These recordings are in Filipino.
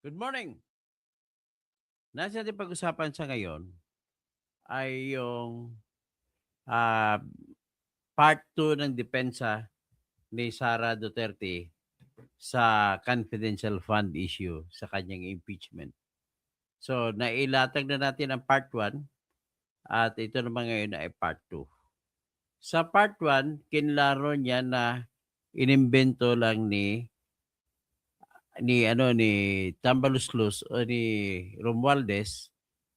Good morning. Nasa ating pag-usapan sa ngayon ay yung ah, part 2 ng depensa ni Sara Duterte sa confidential fund issue sa kanyang impeachment. So, nailatag na natin ang part 1 at ito naman ngayon ay part 2. Sa part 1, kinlaro niya na inimbento lang ni Tambaluslos o ni Romualdez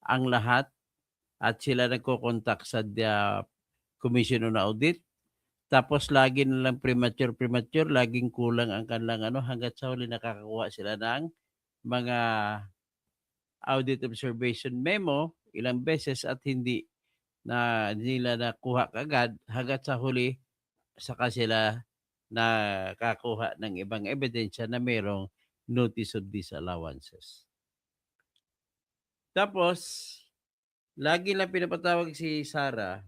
ang lahat at sila nagko-contact sa Commission on Audit. Tapos lagi nilang premature, laging kulang ang kanilang hangga't sa huli nakakakuha sila ng mga audit observation memo ilang beses at hindi nila nakuha kagad hangga't sa huli saka sila nakakuha ng ibang ebidensya na mayroong notice of disallowances. Tapos, lagi lang pinapatawag si Sara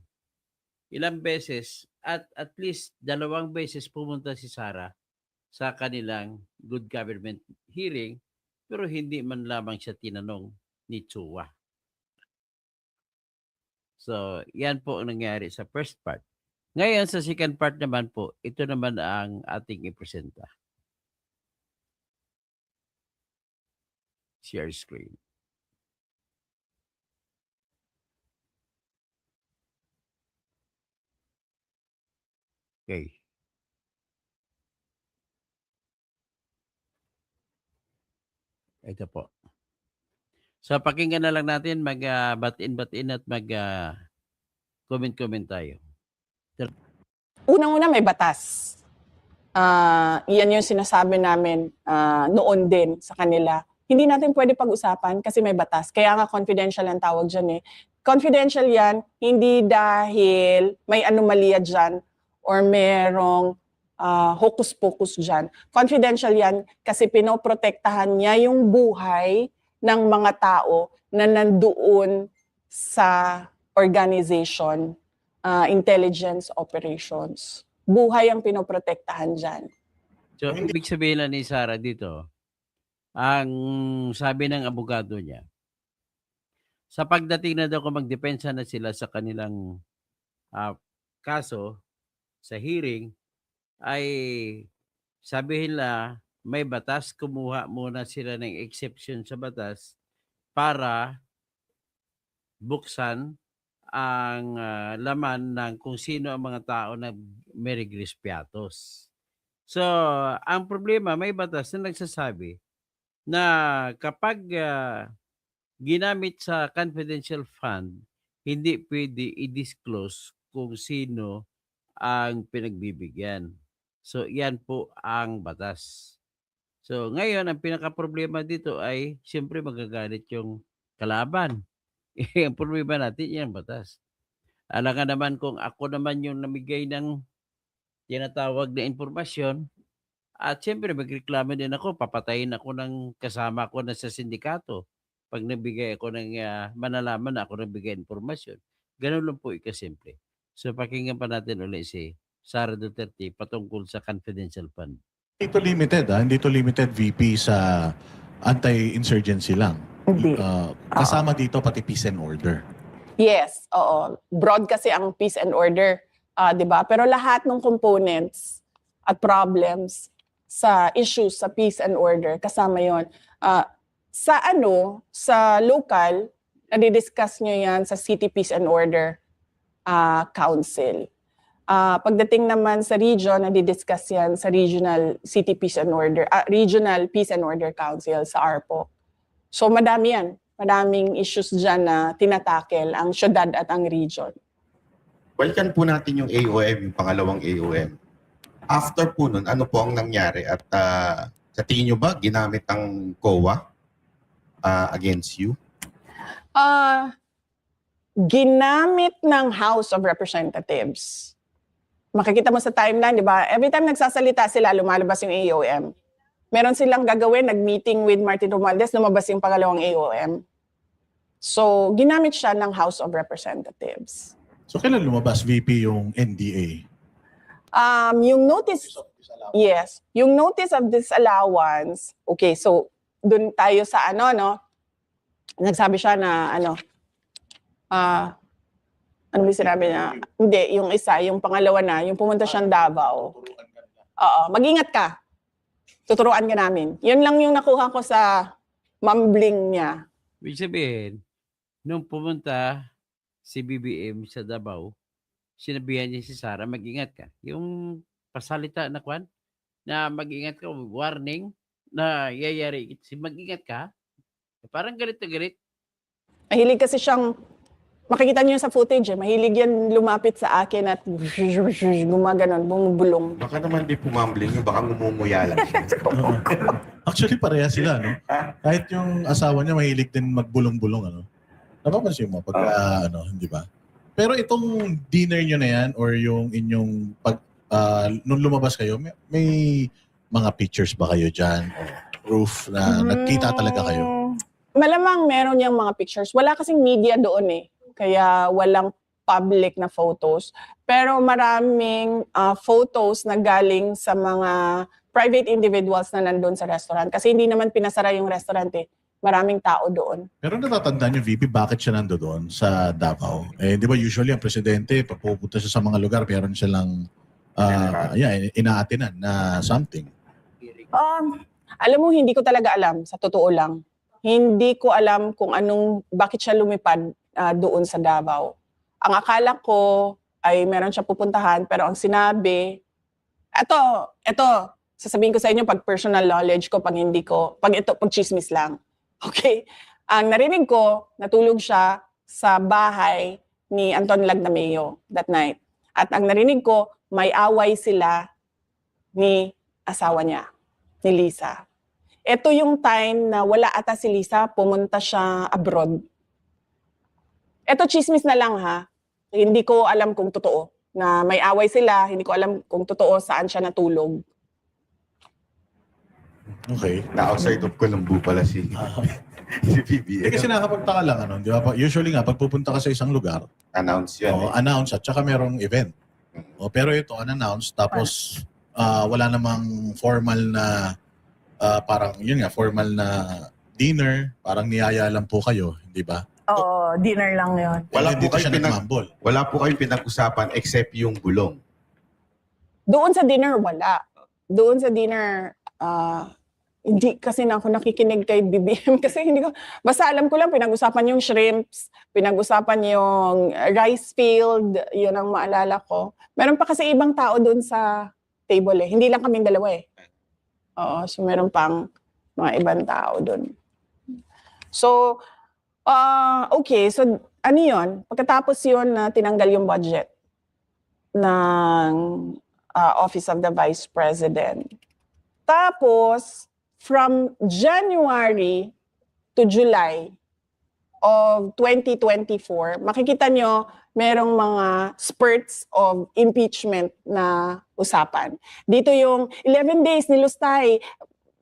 ilang beses at least 2 beses pumunta si Sara sa kanilang good government hearing pero hindi man lamang siya tinanong ni Chua. So, yan po ang nangyari sa first part. Ngayon, sa second part naman po, ito naman ang ating ipresenta. Share screen. Okay. Ito po. So, pakinggan na lang natin, mag-batin at mag-comment tayo. Unang-una may batas. Iyan yung sinasabi namin noon din sa kanila. Hindi natin pwede pag-usapan kasi may batas. Kaya nga confidential ang tawag dyan eh. Confidential yan, hindi dahil may anomalya dyan or merong hocus-pocus dyan. Confidential yan kasi pinoprotektahan niya yung buhay ng mga tao na nandoon sa organization, intelligence operations. Buhay ang pinoprotektahan dyan. So, ibig sabihin lang ni Sara dito, ang sabi ng abogado niya, sa pagdating na daw kung magdepensa na sila sa kanilang kaso, sa hearing, ay sabihin na may batas, kumuha muna sila ng exception sa batas para buksan ang laman ng kung sino ang mga tao na may regres piatos. So, ang problema, may batas na nagsasabi na kapag ginamit sa confidential fund, hindi pwede i-disclose kung sino ang pinagbibigyan. So, yan po ang batas. So, ngayon, ang pinaka-problema dito ay siyempre magagalit yung kalaban. Ang problema natin, yan batas. Alam nga naman kung ako naman yung namigay ng tinatawag na impormasyon, at siyempre magreklamo din ako, papatayin ako ng kasama ko na sa sindikato pag nabigay ako ng manalaman na ako nagbigay impormasyon. Ganun lang po ikasimple. So pakinggan pa natin ulit si Sara Duterte patungkol sa confidential fund. Hindi to limited VP sa anti-insurgency lang. Hindi. Kasama dito pati peace and order. Yes, oo. Broad kasi ang peace and order, 'di ba? Pero lahat ng components at problems sa issues sa peace and order kasama 'yon. Sa local, nadi-discuss nyo 'yan sa City Peace and Order Council. Pagdating naman sa region, nadi-discuss yan sa Regional City Peace and Order, Regional Peace and Order Council sa ARPO. So madami yan. Madaming issues dyan na tinatakel ang syudad at ang region. Balikan po natin yung AOM, yung pangalawang AOM. After po nun, ano po ang nangyari? At sa tingin nyo ba, ginamit ang COA against you? Ginamit ng House of Representatives. Makikita mo sa timeline, di ba? Every time nagsasalita sila, lumalabas yung AOM. Meron silang gagawin, nag-meeting with Martin Romualdez, lumabas yung pangalawang AOM. So, ginamit siya ng House of Representatives. So kailan lumabas VP yung NDA? Yung notice, yes, yung notice of disallowance, okay, so dun tayo sa ano, no? Nagsabi siya na ano, ano ba sinabi niya? Hindi, yung isa, yung pangalawa na, yung pumunta siyang Davao. Oo, mag-ingat ka. Tuturuan ka namin. Yun lang yung nakuha ko sa mumbling niya. Ibig sabihin, nung pumunta si BBM sa Davao, sinabihan niya si Sara, mag-ingat ka. Yung pasalita na kwan, na mag-ingat ka, warning, na yayari, mag-ingat ka. Parang galit na galit. Mahilig kasi siyang, makikita niyo sa footage mahilig yan lumapit sa akin at gumaganon, bumubulong. Baka naman di pumambling yun, baka ngumumuya lang siya. Oo. Actually, pareha sila, no? Kahit yung asawa niya mahilig din magbulong-bulong, ano? Napapansin mo pag, hindi ba? Pero itong dinner nyo na yan or yung inyong nung lumabas kayo, may mga pictures ba kayo dyan? O proof na nagkita talaga kayo? Malamang meron niyang mga pictures. Wala kasing media doon kaya walang public na photos. Pero maraming photos na galing sa mga private individuals na nandun sa restaurant. Kasi hindi naman pinasara yung restaurant Maraming tao doon. Pero natatandaan niyo, VP, bakit siya nando doon sa Davao? Di ba usually ang presidente, pag pupunta siya sa mga lugar, meron silang inaatinan na something. Alam mo, hindi ko talaga alam, sa totoo lang. Hindi ko alam kung bakit siya lumipad doon sa Davao. Ang akala ko ay meron siya pupuntahan, pero ang sinabi, eto, sasabihin ko sa inyo pag personal knowledge ko, pag chismis lang. Okay? Ang narinig ko, natulog siya sa bahay ni Anton Lagdameo that night. At ang narinig ko, may away sila ni asawa niya, ni Lisa. Ito yung time na wala ata si Lisa, pumunta siya abroad. Ito chismis na lang ha. Hindi ko alam kung totoo na may away sila, hindi ko alam kung totoo saan siya natulog. Okay. Na-outside of Colombo pala si BBM. Kasi nakapagtaka lang, di ba? Usually nga, pag pupunta ka sa isang lugar, Announce yan. announce at saka merong event. Pero ito, unannounced, tapos wala namang formal na, formal na dinner, parang niyaya lang po kayo, di ba? Oo, dinner lang yun. Wala po Dito siya kayong nagmambol. Wala po kayong pinag-usapan except yung bulong. Doon sa dinner, wala. Doon sa dinner, hindi kasi na ako nakikinig kay BBM kasi hindi ko, basta alam ko lang pinag-usapan yung shrimps, pinag-usapan yung rice field, yun ang maalala ko. Meron pa kasi ibang tao doon sa table hindi lang kaming dalawa Oo, so meron pang mga ibang tao doon. So, okay, so ano yun? Pagkatapos yun na tinanggal yung budget ng Office of the Vice President. Tapos, from January to July of 2024, makikita nyo merong mga spurts of impeachment na usapan. Dito yung 11 days nilustay.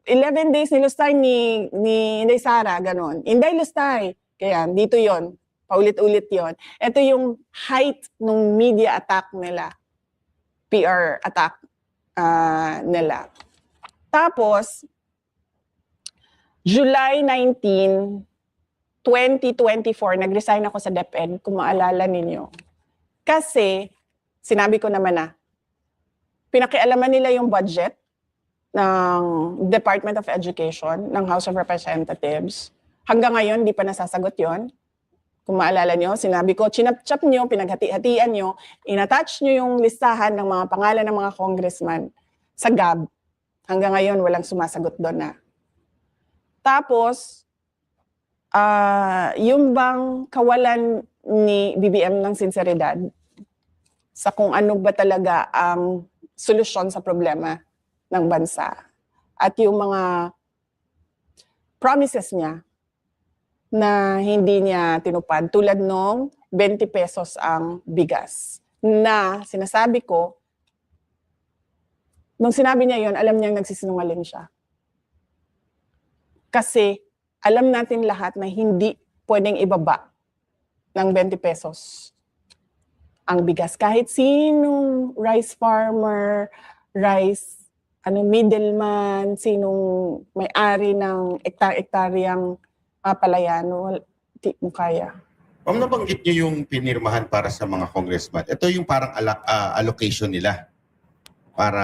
11 days nilustay ni Inday Sara, ganon. Inday lustay. Kaya dito yon, paulit-ulit yon. Ito yung height ng media attack nila. PR attack nila. Tapos, July 19, 2024, nag-resign ako sa DepEd, kung maalala ninyo. Kasi, sinabi ko naman pinakialaman nila yung budget ng Department of Education, ng House of Representatives. Hanggang ngayon, di pa nasasagot yon. Kung maalala nyo, sinabi ko, chinap-chap nyo, pinaghati-hatian nyo, inattach nyo yung listahan ng mga pangalan ng mga congressman sa GAB. Hanggang ngayon, walang sumasagot doon na. Tapos, yung bang kawalan ni BBM ng sinseridad sa kung ano ba talaga ang solusyon sa problema ng bansa at yung mga promises niya na hindi niya tinupad tulad nung 20 pesos ang bigas na sinasabi ko nung sinabi niya yon, alam niyang nagsisinungaling siya. Kasi alam natin lahat na hindi pwedeng ibaba ng 20 pesos ang bigas. Kahit sinong rice farmer, rice middleman, sinong may-ari ng ektar-ektaryang palayan. Di mo kaya. Ma'am, nabanggit niyo yung pinirmahan para sa mga congressman. Ito yung parang allocation nila para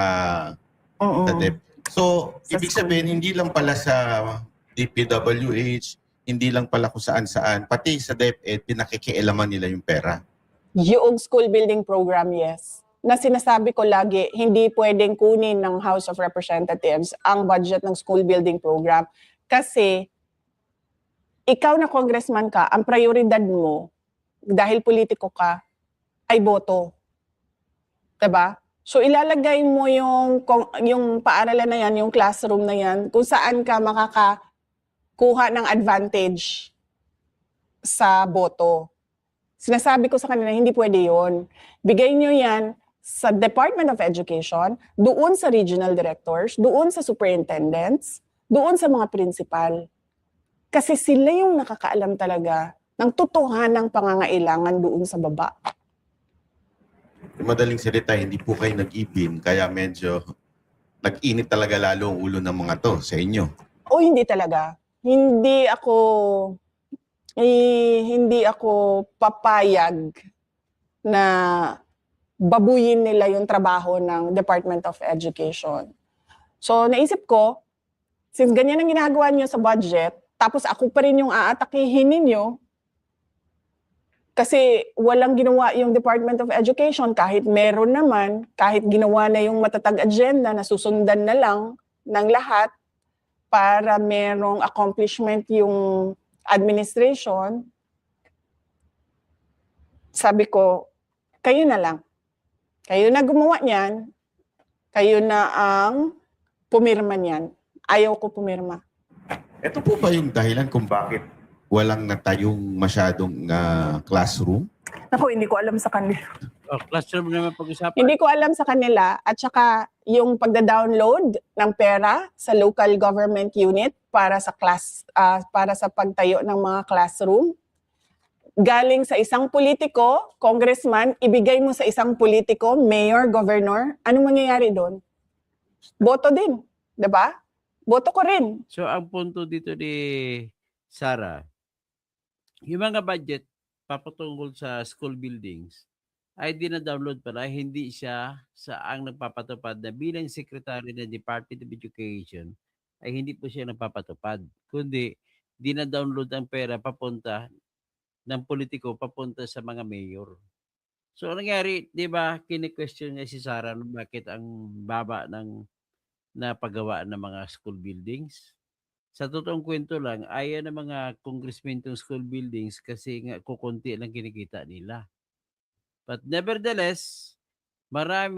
Oo. sa DepEd. So, Sa ibig school. sabihin, hindi lang pala sa DPWH, hindi lang pala kung saan-saan, pati sa DepEd, pinakikialaman nila yung pera. Yung school building program, yes. Na sinasabi ko lagi, hindi pwedeng kunin ng House of Representatives ang budget ng school building program. Kasi, ikaw na congressman ka, ang prioridad mo, dahil politiko ka, ay boto. Diba? So ilalagay mo yung paaralan na yan, yung classroom na yan, kung saan ka makakakuha ng advantage sa boto. Sinasabi ko sa kanila, hindi pwede yon. Bigay nyo yan sa Department of Education, doon sa regional directors, doon sa superintendents, doon sa mga principal. Kasi sila yung nakakaalam talaga ng totohanang pangangailangan doon sa baba. Madaling salita, hindi po kayo nag-ipin, kaya medyo nag-init talaga lalo ang ulo ng mga to sa inyo. O hindi talaga. Hindi ako papayag na babuyin nila yung trabaho ng Department of Education. So naisip ko, since ganyan ang ginagawa niyo sa budget, tapos ako pa rin yung aatakihin ninyo, kasi walang ginawa yung Department of Education, kahit meron naman, kahit ginawa na yung matatag agenda na susundan na lang ng lahat para merong accomplishment yung administration, sabi ko, kayo na lang. Kayo na gumawa niyan, kayo na ang pumirma niyan. Ayaw ko pumirma. Ito po ba yung dahilan kung bakit walang natayong masyadong classroom? Ako, hindi ko alam sa kanila. Classroom naman pag-usapan. Hindi ko alam sa kanila, at saka yung pagda-download ng pera sa local government unit para sa para sa pagtayo ng mga classroom, galing sa isang politiko, congressman, ibigay mo sa isang politiko, mayor, governor, anong mangyayari doon? Boto din, 'di ba? Boto ko rin. So ang punto dito ni Sarah, yung mga budget papatungkol sa school buildings ay dina-download pala, hindi siya sa ang nagpapatupad na bilang secretary ng Department of Education ay hindi po siya nagpapatupad, kundi dina-download ang pera papunta ng politiko papunta sa mga mayor. So anong nangyari, 'di ba, kini-question niya si Sarah kung bakit ang baba ng napagawa ng mga school buildings. Sa totoong kwento lang, ayaw ng mga congressmen tong school buildings kasi nga kukunti lang kinikita nila. But nevertheless, ang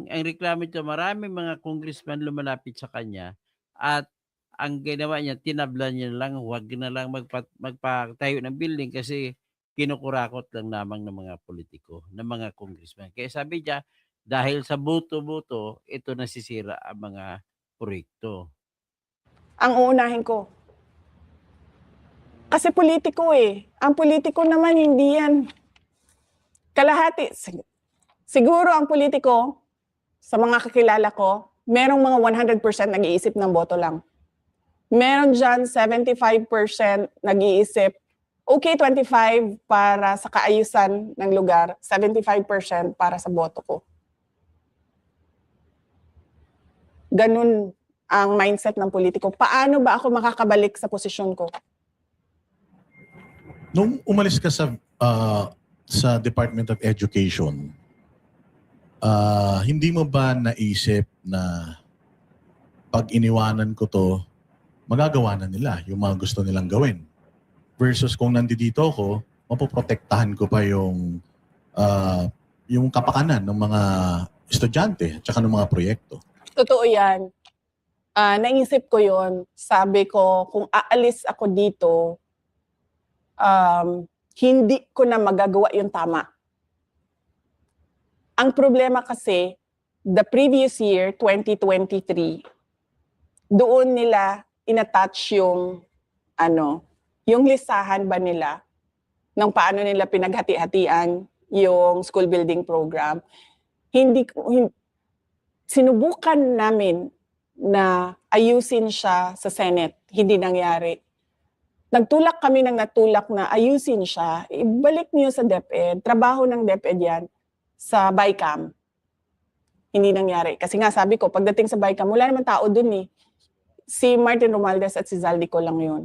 reklamo nito, maraming mga congressman lumalapit sa kanya at ang ginawa niya, tinablan niya lang, huwag na lang magpatayo ng building kasi kinukurakot lang lamang ng mga politiko, ng mga congressman. Kaya sabi niya, dahil sa buto-buto, ito nasisira ang mga proyekto. Ang uunahin ko. Kasi politiko eh. Ang politiko naman hindi yan. Kalahati. Siguro ang politiko, sa mga kakilala ko, merong mga 100% nag-iisip ng boto lang. Meron dyan 75% nag-iisip, okay, 25 para sa kaayusan ng lugar, 75% para sa boto ko. Ganun ang mindset ng politiko. Paano ba ako makakabalik sa posisyon ko? Nung umalis ka sa Department of Education, hindi mo ba naisip na pag iniwanan ko to, magagawa na nila yung mga gusto nilang gawin? Versus kung nandito ako, mapoprotektahan ko pa yung kapakanan ng mga estudyante at saka ng mga proyekto. Totoo yan. Naisip ko yon. Sabi ko, kung aalis ako dito, hindi ko na magagawa yung tama. Ang problema kasi, the previous year, 2023, doon nila inattach yung listahan ba nila ng paano nila pinaghati-hatian yung school building program. sinubukan namin na ayusin siya sa Senate, hindi nangyari. Nagtulak kami ng natulak na ayusin siya, ibalik niyo sa DepEd, trabaho ng DepEd yan sa BICAM. Hindi nangyari. Kasi nga sabi ko, pagdating sa BICAM, wala naman tao dun eh. Si Martin Romualdez at si Zaldico lang yun.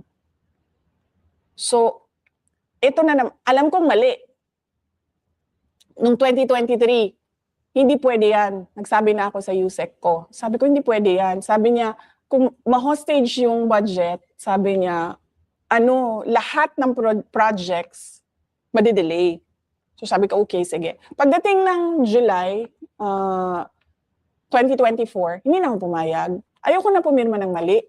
So, ito na alam kong mali. Noong 2023, hindi pwede yan. Nagsabi na ako sa USEC ko. Sabi ko, hindi pwede yan. Sabi niya, kung ma-hostage yung budget, sabi niya, lahat ng projects, madidelay. So sabi ko, okay, sige. Pagdating ng July 2024, hindi na ako pumayag. Ayoko na pumirma ng mali.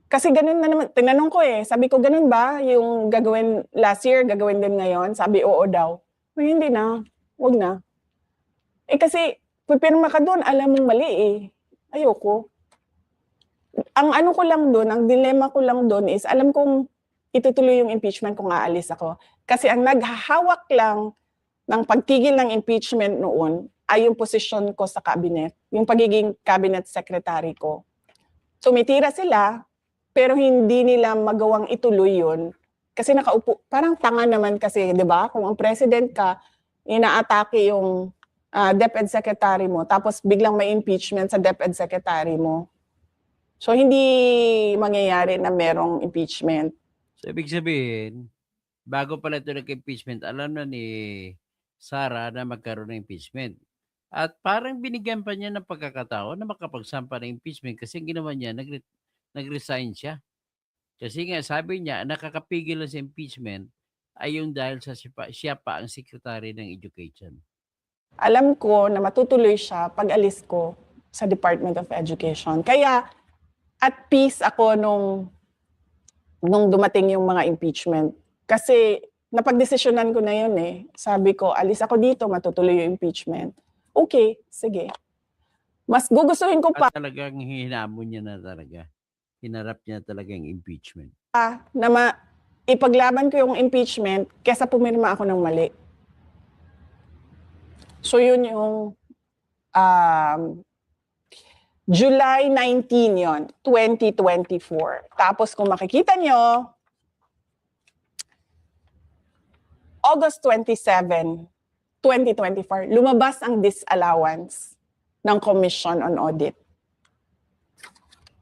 Kasi ganun na naman, tinanong ko sabi ko, ganun ba yung gagawin last year, gagawin din ngayon? Sabi, oo daw. Hindi na. Wag na. Kasi, pipirma ka doon, alam mong mali Ayoko. Ang ano ko lang doon, ang dilemma ko lang doon is, alam kong itutuloy yung impeachment kung aalis ako. Kasi ang naghahawak lang ng pagtigil ng impeachment noon ay yung posisyon ko sa cabinet, yung pagiging cabinet secretary ko. Tumitira sila, pero hindi nila magawang ituloy yun. Kasi nakaupo, parang tanga naman kasi, di ba? Kung ang president ka, inaatake yung DepEd secretary mo, tapos biglang may impeachment sa DepEd secretary mo. So, hindi mangyayari na merong impeachment. So, ibig sabihin, bago pala ito nag-impeachment, alam na ni Sara na magkaroon ng impeachment. At parang binigyan pa niya ng pagkakataon na makapagsampa ng impeachment kasi ang ginawa niya, nag-resign siya. Kasi nga, sabi niya, nakakapigil lang sa impeachment ay yung dahil sa siya pa ang Secretary ng Education. Alam ko na matutuloy siya pag alis ko sa Department of Education. Kaya, at peace ako nung dumating yung mga impeachment. Kasi, napagdesisyonan ko na yun Sabi ko, alis ako dito, matutuloy yung impeachment. Okay, sige. Mas gugustuhin ko pa At talagang hinamon niya na talaga. Hinarap niya talaga yung impeachment. na ipaglaban ko yung impeachment kesa pumirma ako ng mali. So yun yung July 19 yon, 2024. Tapos kung makikita nyo, August 27, 2024, lumabas ang disallowance ng Commission on Audit.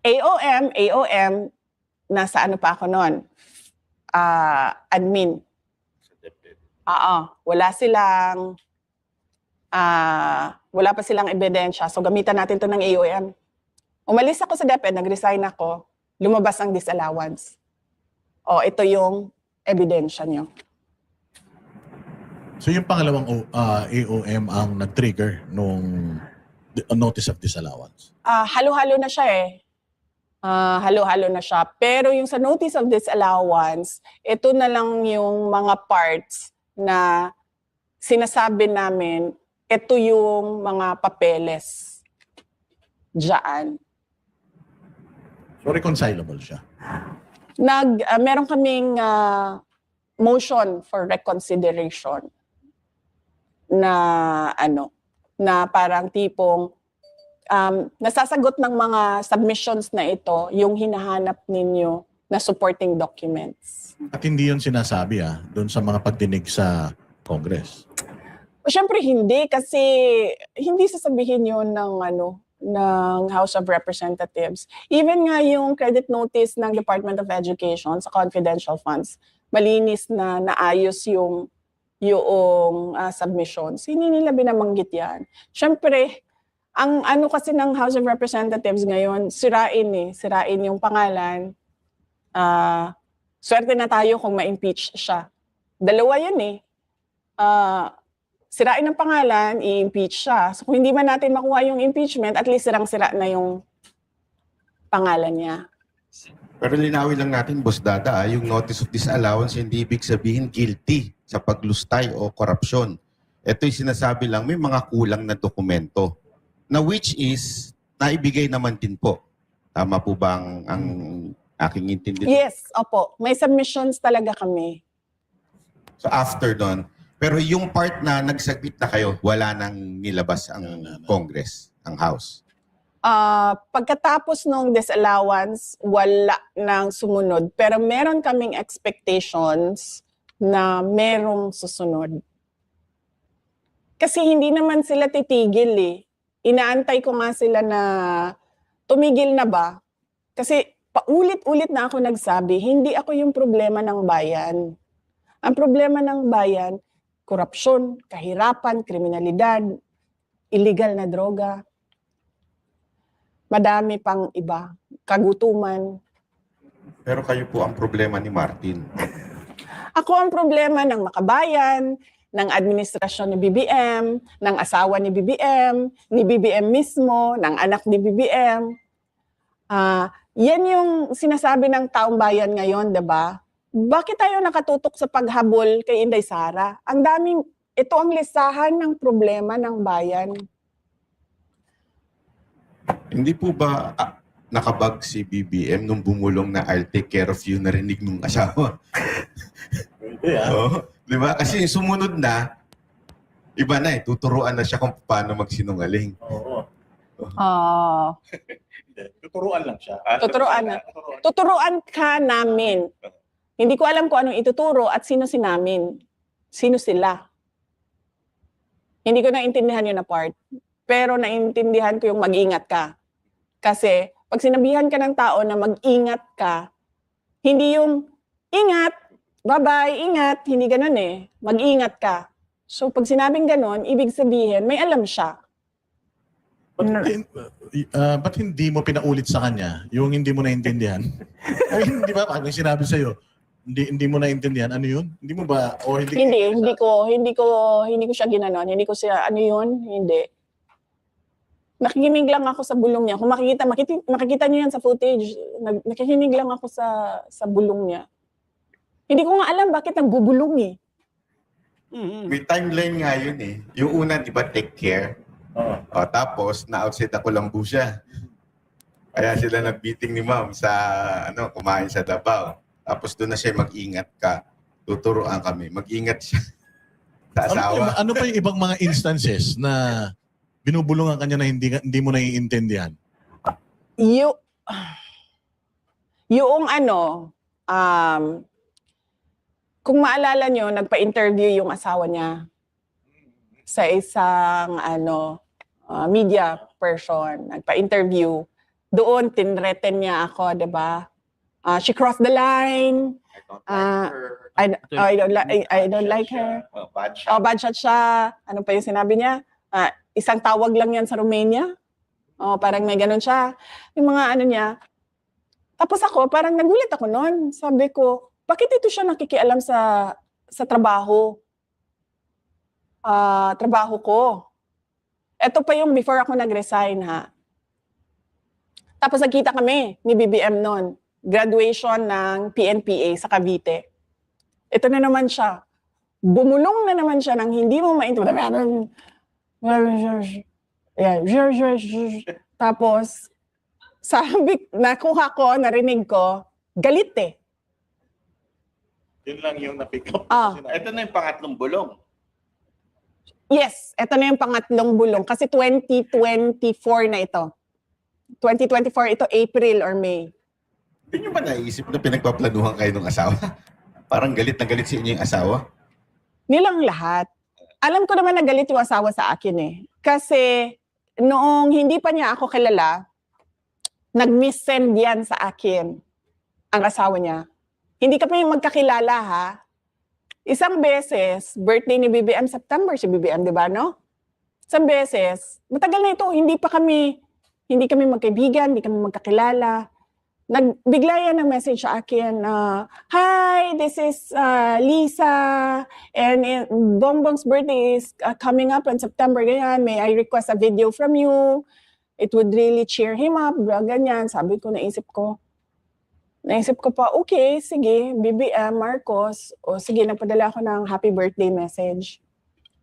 AOM, nasa ano pa ako noon? Admin. Wala pa silang ebidensya. So gamitan natin to ng AOM. Umalis ako sa DepEd, nag-resign ako, lumabas ang disallowance. Ito yung ebidensya nyo. So yung pangalawang AOM ang nag-trigger nung notice of disallowance? Halo-halo na siya halo-halo na siya. Pero yung sa notice of disallowance, ito na lang yung mga parts na sinasabi namin, ito yung mga papeles diyan. So reconcilable siya? Meron kaming motion for reconsideration na na parang tipong nasasagot ng mga submissions na ito yung hinahanap ninyo na supporting documents. At hindi yun sinasabi doon sa mga pagdinig sa Congress? Siyempre hindi kasi hindi sasabihin yun ng House of Representatives. Even nga yung credit notice ng Department of Education sa confidential funds, malinis na naayos yung submissions. Hindi nila binabanggit yan. Siyempre, ang kasi ng House of Representatives ngayon, sirain yung pangalan. Swerte na tayo kung ma-impeach siya. Dalawa yun sirain ang pangalan, i-impeach siya. So kung hindi man natin makuha yung impeachment, at least sirang-sira na yung pangalan niya. Pero linawin lang natin, Boss Dada, yung notice of disallowance, hindi ibig sabihin guilty sa paglustay o korupsyon. Ito'y sinasabi lang, may mga kulang na dokumento na which is naibigay naman din po. Tama po ba ang aking intindihan? Yes, opo. May submissions talaga kami. So after doon, Pero yung part na nagsaglit na kayo, wala nang nilabas ang Congress, ang House. Pagkatapos ng disallowance, wala nang sumunod. Pero meron kaming expectations na merong susunod. Kasi hindi naman sila titigil eh. Inaantay ko nga sila na tumigil na ba? Kasi paulit-ulit na ako nagsabi, hindi ako yung problema ng bayan. Ang problema ng bayan, korupsyon, kahirapan, kriminalidad, illegal na droga. Madami pang iba, kagutuman. Pero kayo po ang problema ni Martin. Ako ang problema ng makabayan, ng administrasyon ni BBM, ng asawa ni BBM mismo, ng anak ni BBM. Yan yung sinasabi ng taong bayan ngayon, 'di ba? Bakit tayo nakatutok sa paghabol kay Inday Sara? Ito ang listahan ng problema ng bayan. Hindi po ba nakabag si BBM nung bumulong na I'll take care of you, narinig nung asawa? Oo. Di ba? Kasi yung sumunod na, iba na eh. Tuturuan na siya kung paano magsinungaling. Oo. Tuturuan lang siya. Tuturuan na. Tuturuan ka namin. Hindi ko alam kung anong ituturo at sino si namin. Sino sila. Hindi ko naintindihan yun na part. Pero naintindihan ko yung mag-ingat ka. Kasi pag sinabihan ka ng tao na mag-ingat ka, hindi yung ingat, bye-bye, ingat, hindi ganun eh. Mag-ingat ka. So pag sinabing ganun, ibig sabihin, may alam siya. Ba't hindi mo pinaulit sa kanya yung hindi mo naintindihan? Ay, hindi ba? Pag may sinabi sa'yo, hindi mo naintindihan, ano yun? Hindi mo ba? O Hindi ko siya ginanon. Hindi ko siya, ano yun? Hindi. Nakikinig lang ako sa bulong niya. Kung makikita niyo yan sa footage, nakikinig lang ako sa bulong niya. Hindi ko nga alam bakit nagbubulong eh. May timeline nga yun eh. Yung una, di ba, take care? O, tapos, na-outside ako lang po siya. Kaya sila nag-meeting ni ma'am sa, kumain sa Davao. Tapos doon na siya, mag-ingat ka. Tuturuan kami. Mag-ingat siya sa asawa. Ano pa yung ibang mga instances na binubulungan kanya na hindi mo naiintindihan? Yung kung maalala nyo, nagpa-interview yung asawa niya sa isang media person. Nagpa-interview. Doon, tinreten niya ako, di ba? She crossed the line. I don't like her. Bad shot siya. Ano pa yung sinabi niya? Isang tawag lang yan sa Romania. Parang may ganun siya. Yung mga niya. Tapos ako, parang nagulat ako noon. Sabi ko, bakit ito siya nakikialam sa trabaho? Trabaho ko. Ito pa yung before ako nag-resign ha. Tapos nagkita kami ni BBM noon. Graduation ng PNPA sa Cavite. Ito na naman siya. Bumulong na naman siya ng hindi mo maintindihan. Tapos, nakuha ko, narinig ko, galit eh. Yun lang yung na-pick up. Ito na yung pangatlong bulong. Yes, ito na yung pangatlong bulong. Kasi 2024 na ito. 2024 ito, April or May. Hindi nyo ba naisip na pinagpaplanuhan kayo ng asawa? Parang galit na galit sa inyo yung asawa? Nilang lahat. Alam ko naman na galit yung asawa sa akin eh. Kasi noong hindi pa niya ako kilala, nag-miss-send yan sa akin, ang asawa niya. Hindi kami magkakilala ha. Isang beses, birthday ni BBM, September si BBM, di ba no? Isang beses, matagal na ito, hindi kami magkaibigan, hindi kami magkakilala. Nagbigla yan ng message sa akin, hi, this is Lisa, and Bongbong's birthday is coming up in September, ganyan, may I request a video from you? It would really cheer him up, ganyan. Sabi ko, naisip ko pa, okay, sige, BBM, Marcos, o sige, nagpadala ako ng happy birthday message.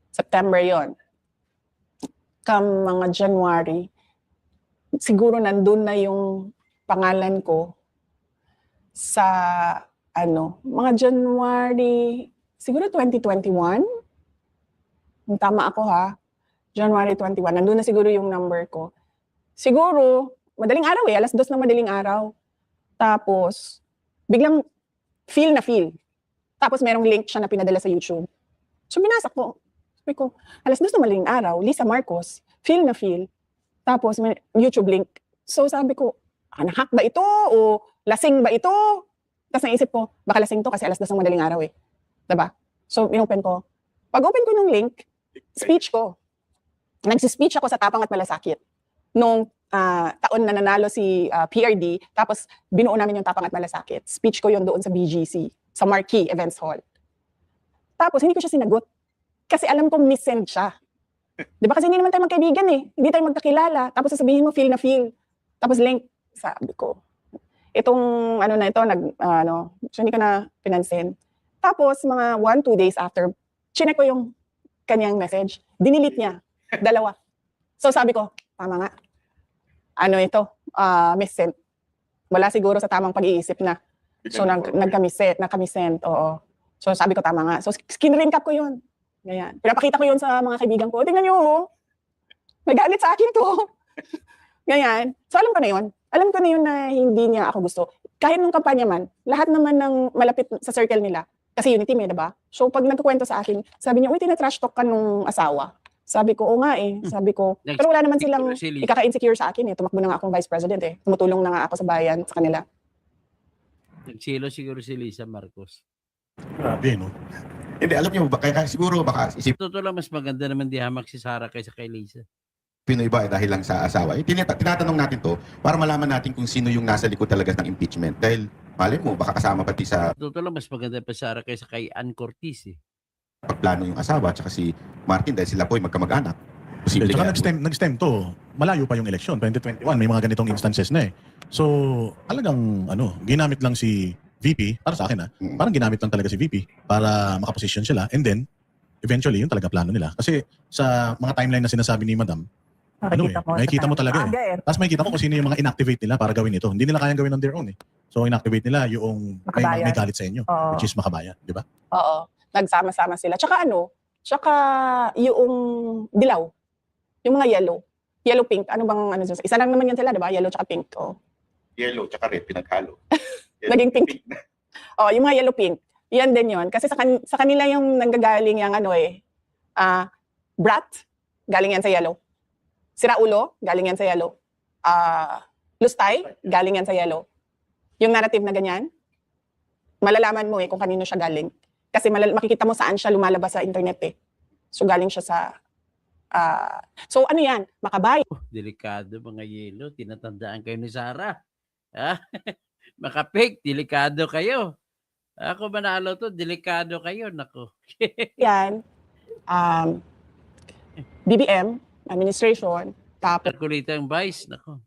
September yon. Mga January, siguro nandun na yung pangalan ko sa mga January, siguro 2021, kung tama ako ha, January 21, nandun na siguro yung number ko. Siguro, madaling araw alas 2 ng madaling araw. Tapos, biglang feel na feel. Tapos merong link siya na pinadala sa YouTube. So binasa ko. Sabi ko, alas 2 ng madaling araw, Lisa Marcos, feel na feel. Tapos may YouTube link. So sabi ko, hack ba ito? O lasing ba ito? Tapos naisip ko, baka lasing to kasi alas 2 ng madaling araw eh. Diba? So inopen ko. Pag open ko ng link, speech ko. Nagsispeech ako sa Tapang at Malasakit. Nung taon na nanalo si PRD, tapos binuo namin yung Tapang at Malasakit. Speech ko yun doon sa BGC, sa Marquee Events Hall. Tapos hindi ko siya sinagot. Kasi alam kong missend siya. Di ba? Kasi hindi naman tayo magkaibigan eh. Hindi tayo magkakilala. Tapos sasabihin mo, feel na feel. Tapos link, sabi ko. Itong ano na ito, so hindi ko na pinansin. Tapos mga 1-2 days after, chinek ko yung kanyang message. Dinilit niya. 2. So sabi ko, tama nga. Ano ito? Missend. Wala siguro sa tamang pag-iisip na. So nagkamisend. Oo. So sabi ko, tama nga. So screen recap ko yun. Ganyan. Pinapakita ko yun sa mga kaibigan ko. Tingnan nyo, oh. May galit sa akin to. Ganyan. So alam ko na yun. Alam ko na yun na hindi niya ako gusto. Kahit nung kampanya man, lahat naman ng malapit sa circle nila. Kasi unity may, diba? So pag nagkukwento sa akin, sabi niya, uy, tinatrash talk ka nung asawa. Sabi ko, oo nga eh. Sabi ko, pero wala naman silang ikaka-insecure sa akin eh. Tumakbo na nga akong vice president eh. Tumutulong na nga ako sa bayan, sa kanila. Nagsilo siguro si Lisa Marcos. Grabe, no? Hindi, alam niyo ba, kaya siguro baka isipin Totoo lang, mas maganda naman di hamak si Sarah kaysa kay Lisa. Pinoy ba dahil lang sa asawa? Tinatanong natin to para malaman natin kung sino yung nasa likod talaga ng impeachment. Dahil, malay mo, baka kasama pati sa Totoo lang, mas maganda pa Sarah kaysa kay Ann Cortez eh. pagplano yung asawa at si Martin dahil sila po ay magkamag-anak. Posible Tsaka kaya. nag-stem to, malayo pa yung election, 2021, may mga ganitong instances na eh. So, talagang ginamit lang si VP, para sa akin parang ginamit lang talaga si VP para makaposisyon sila, and then, eventually, yun talaga plano nila. Kasi sa mga timeline na sinasabi ni Madam, makikita mo talaga eh. Tapos makikita mo kung sino yung mga inactivate nila para gawin ito. Hindi nila kayang gawin on their own eh. So, inactivate nila yung may galit sa inyo, which is Makabayan, di ba? Oo. Nagsama-sama sila. Tsaka yung dilaw. Yung mga yellow. Yellow-pink. Ano bang dyan? Isa lang naman yan sila, di ba? Yellow tsaka pink. Oh. Yellow tsaka red, pinaghalo. Naging pink. Oh, yung mga yellow-pink. Yan din yon. Kasi sa kanila yung nanggagaling yung brat, galing yan sa yellow. Siraulo, galing yan sa yellow. Lustay, galing yan sa yellow. Yung narrative na ganyan, malalaman mo kung kanino siya galing. Kasi makikita mo saan siya lumalabas sa internet eh. So galing siya sa so ano yan? Makabayan. Delikado mga yelo, tinatandaan kayo ni Sarah. Makapig, delikado kayo. Ako manalo to, delikado kayo, nako. Yan. BBM, administration, tapos Kalkulita ang vice, nako.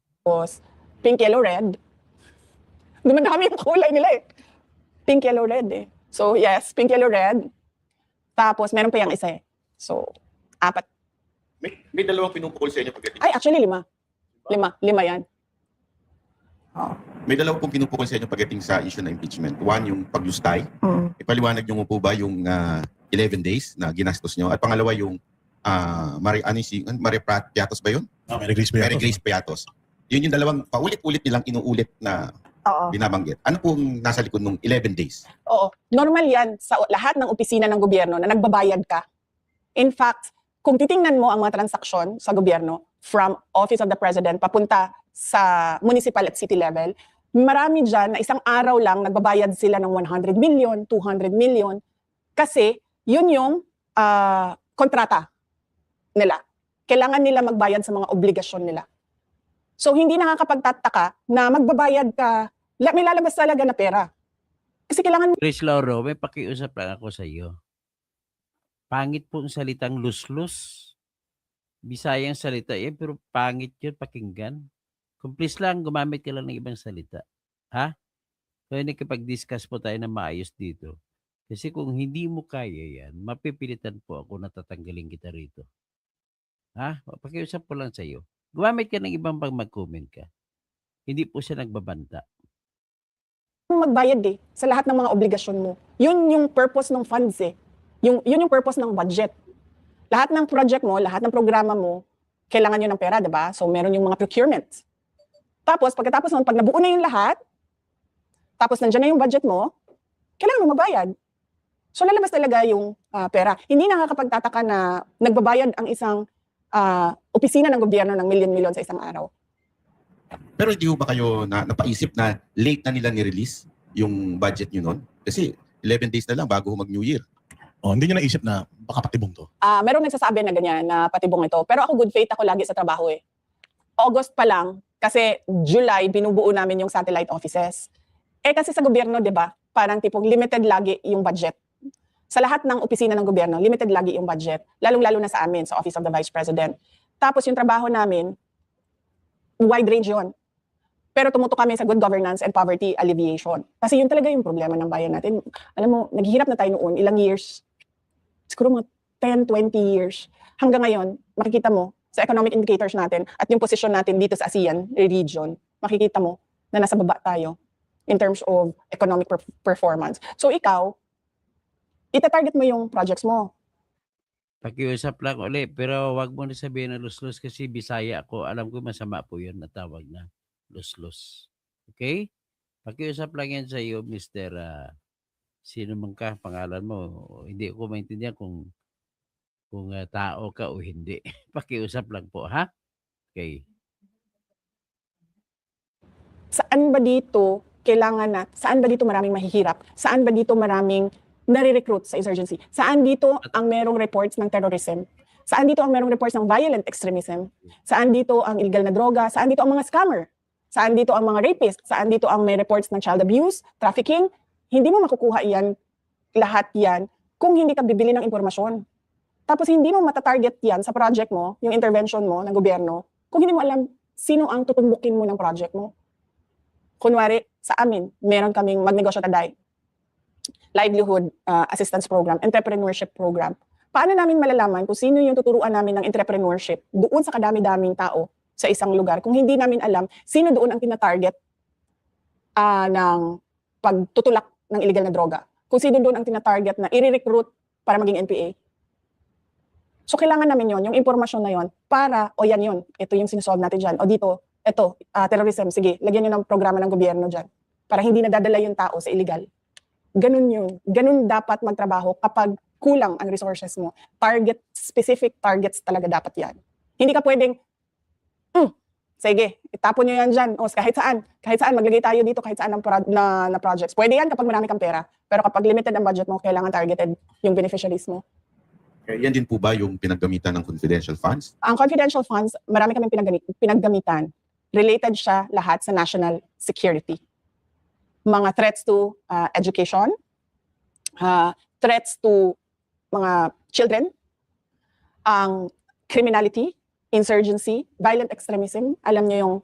pink, yellow, red. Dumadami yung kulay nila eh. Pink, yellow, red eh. So yes, pink, yellow, red. Tapos meron pa yung isa eh. So, 4. May dalawang pinupukol sa inyo pagdating. Ay, actually 5. 5 yan. May dalawa pong pinupukol sa inyo pagdating sa issue na impeachment. One, yung paglustay. Ipaliwanag nyo po ba yung 11 days na ginastos nyo? At pangalawa, yung Maria Piatos ba yun? Mary Grace Mary Piatos. Grace Piatos. Yun yung dalawang paulit-ulit nilang inuulit na Oo. binabanggit. Ano pong nasa likod nung 11 days? Oo. Normal yan sa lahat ng opisina ng gobyerno na nagbabayad ka. In fact, kung titingnan mo ang mga transaksyon sa gobyerno from Office of the President papunta sa municipal at city level, marami dyan na isang araw lang nagbabayad sila ng 100 million, 200 million kasi yun yung kontrata nila. Kailangan nila magbayad sa mga obligasyon nila. So hindi nakakapagtataka na magbabayad ka, may lalabas talaga na pera. Kasi kailangan Chris Lauro, may pakiusap lang ako sa iyo. Pangit po ang salitang luslus. Bisayang salita yan, pero pangit yun pakinggan. Kung please lang, gumamit ka lang ng ibang salita. Ha? Kaya nakipag-discuss po tayo na maayos dito. Kasi kung hindi mo kaya yan, mapipilitan po ako na tatanggalin kita rito. Ha? Pakiusap po lang sa iyo. Gumamit ka ng ibang pag mag-comment ka. Hindi po siya nagbabanta. magbayad sa lahat ng mga obligasyon mo. Yun yung purpose ng funds yun yung purpose ng budget. Lahat ng project mo, lahat ng programa mo, kailangan nyo ng pera, di ba? So, meron yung mga procurement. Tapos, pagkatapos nun, pag nabuo na yung lahat, tapos nandyan na yung budget mo, kailangan mo magbayad. So, lalabas talaga yung pera. Hindi nakakapagtataka na nagbabayad ang isang opisina ng gobyerno ng milyon-milyon sa isang araw. Pero hindi ho ba kayo napaisip na late na nila ni-release yung budget nyo nun? Kasi 11 days na lang bago mag-New Year. Oh, hindi nyo naisip na baka patibong to. Merong nagsasabi na ganyan, na patibong ito. Pero ako good faith ako lagi sa trabaho eh. August pa lang, kasi July, binubuo namin yung satellite offices. Kasi sa gobyerno, di ba, parang tipong limited lagi yung budget. Sa lahat ng opisina ng gobyerno, limited lagi yung budget. Lalong-lalo na sa amin, sa Office of the Vice President. Tapos yung trabaho namin, wide range yun. Pero tumutok kami sa good governance and poverty alleviation. Kasi yun talaga yung problema ng bayan natin. Alam mo, naghihirap na tayo noon, ilang years, siguro mga 10, 20 years. Hanggang ngayon, makikita mo sa economic indicators natin at yung position natin dito sa ASEAN region, makikita mo na nasa baba tayo in terms of economic performance. So ikaw, itatarget mo yung projects mo. Pakiusap lang ulit, pero wag mo na sabihin na luslus kasi Bisaya ako. Alam ko masama po yun na tawag na luslus. Okay? Pakiusap lang yan sa iyo, Mr. Sino man ka, pangalan mo. Hindi ko maintindihan kung tao ka o hindi. Pakiusap lang po, ha? Okay. Saan ba dito saan ba dito maraming mahihirap? Saan ba dito maraming nare-recruit sa insurgency? Saan dito ang merong reports ng terrorism? Saan dito ang merong reports ng violent extremism? Saan dito ang illegal na droga? Saan dito ang mga scammer? Saan dito ang mga rapists? Saan dito ang may reports ng child abuse, trafficking? Hindi mo makukuha lahat yan kung hindi ka bibili ng impormasyon. Tapos hindi mo matatarget yan sa project mo, yung intervention mo ng gobyerno, kung hindi mo alam sino ang tutumbukin mo ng project mo. Kunwari, sa amin, meron kaming Magnegosyo Taday, livelihood assistance program, entrepreneurship program. Paano namin malalaman kung sino yung tuturuan namin ng entrepreneurship doon sa kadami-daming tao sa isang lugar kung hindi namin alam sino doon ang tinatarget ng pagtutulak ng illegal na droga? Kung sino doon ang tinatarget na i-recruit para maging NPA? So kailangan namin yon, yung impormasyon na yon para, yan yun, ito yung sinusolve natin dyan. O dito, ito, terrorism, sige, lagyan nyo ng programa ng gobyerno dyan para hindi nadadala yung tao sa illegal. Ganun yun. Ganun dapat magtrabaho kapag kulang ang resources mo. Specific targets talaga dapat yan. Hindi ka pwedeng, sige, itapon nyo yan dyan. O kahit saan, maglagay tayo dito kahit saan na projects. Pwede yan kapag marami kang pera. Pero kapag limited ang budget mo, kailangan targeted yung beneficiaries mo. Yan din po ba yung pinaggamitan ng confidential funds? Ang confidential funds, marami kaming pinaggamitan. Related siya lahat sa national security. Mga threats to education, threats to mga children, ang criminality, insurgency, violent extremism. Alam niyo yung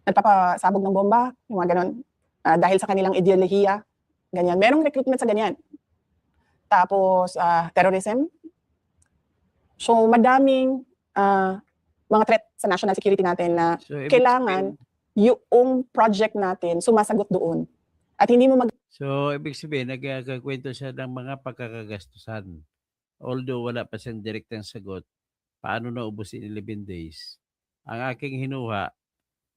nagpapasabog ng bomba, yung mga ganon. Dahil sa kanilang ideolohiya, ganyan. Merong recruitment sa ganyan. Tapos, terrorism. So, madaming mga threat sa national security natin na kailangan yung project natin sumasagot doon. At hindi mo So, ibig sabihin, nagkakwento siya ng mga pagkakagastusan. Although wala pa siyang direktang sagot, paano naubos in 11 days? Ang aking hinuha,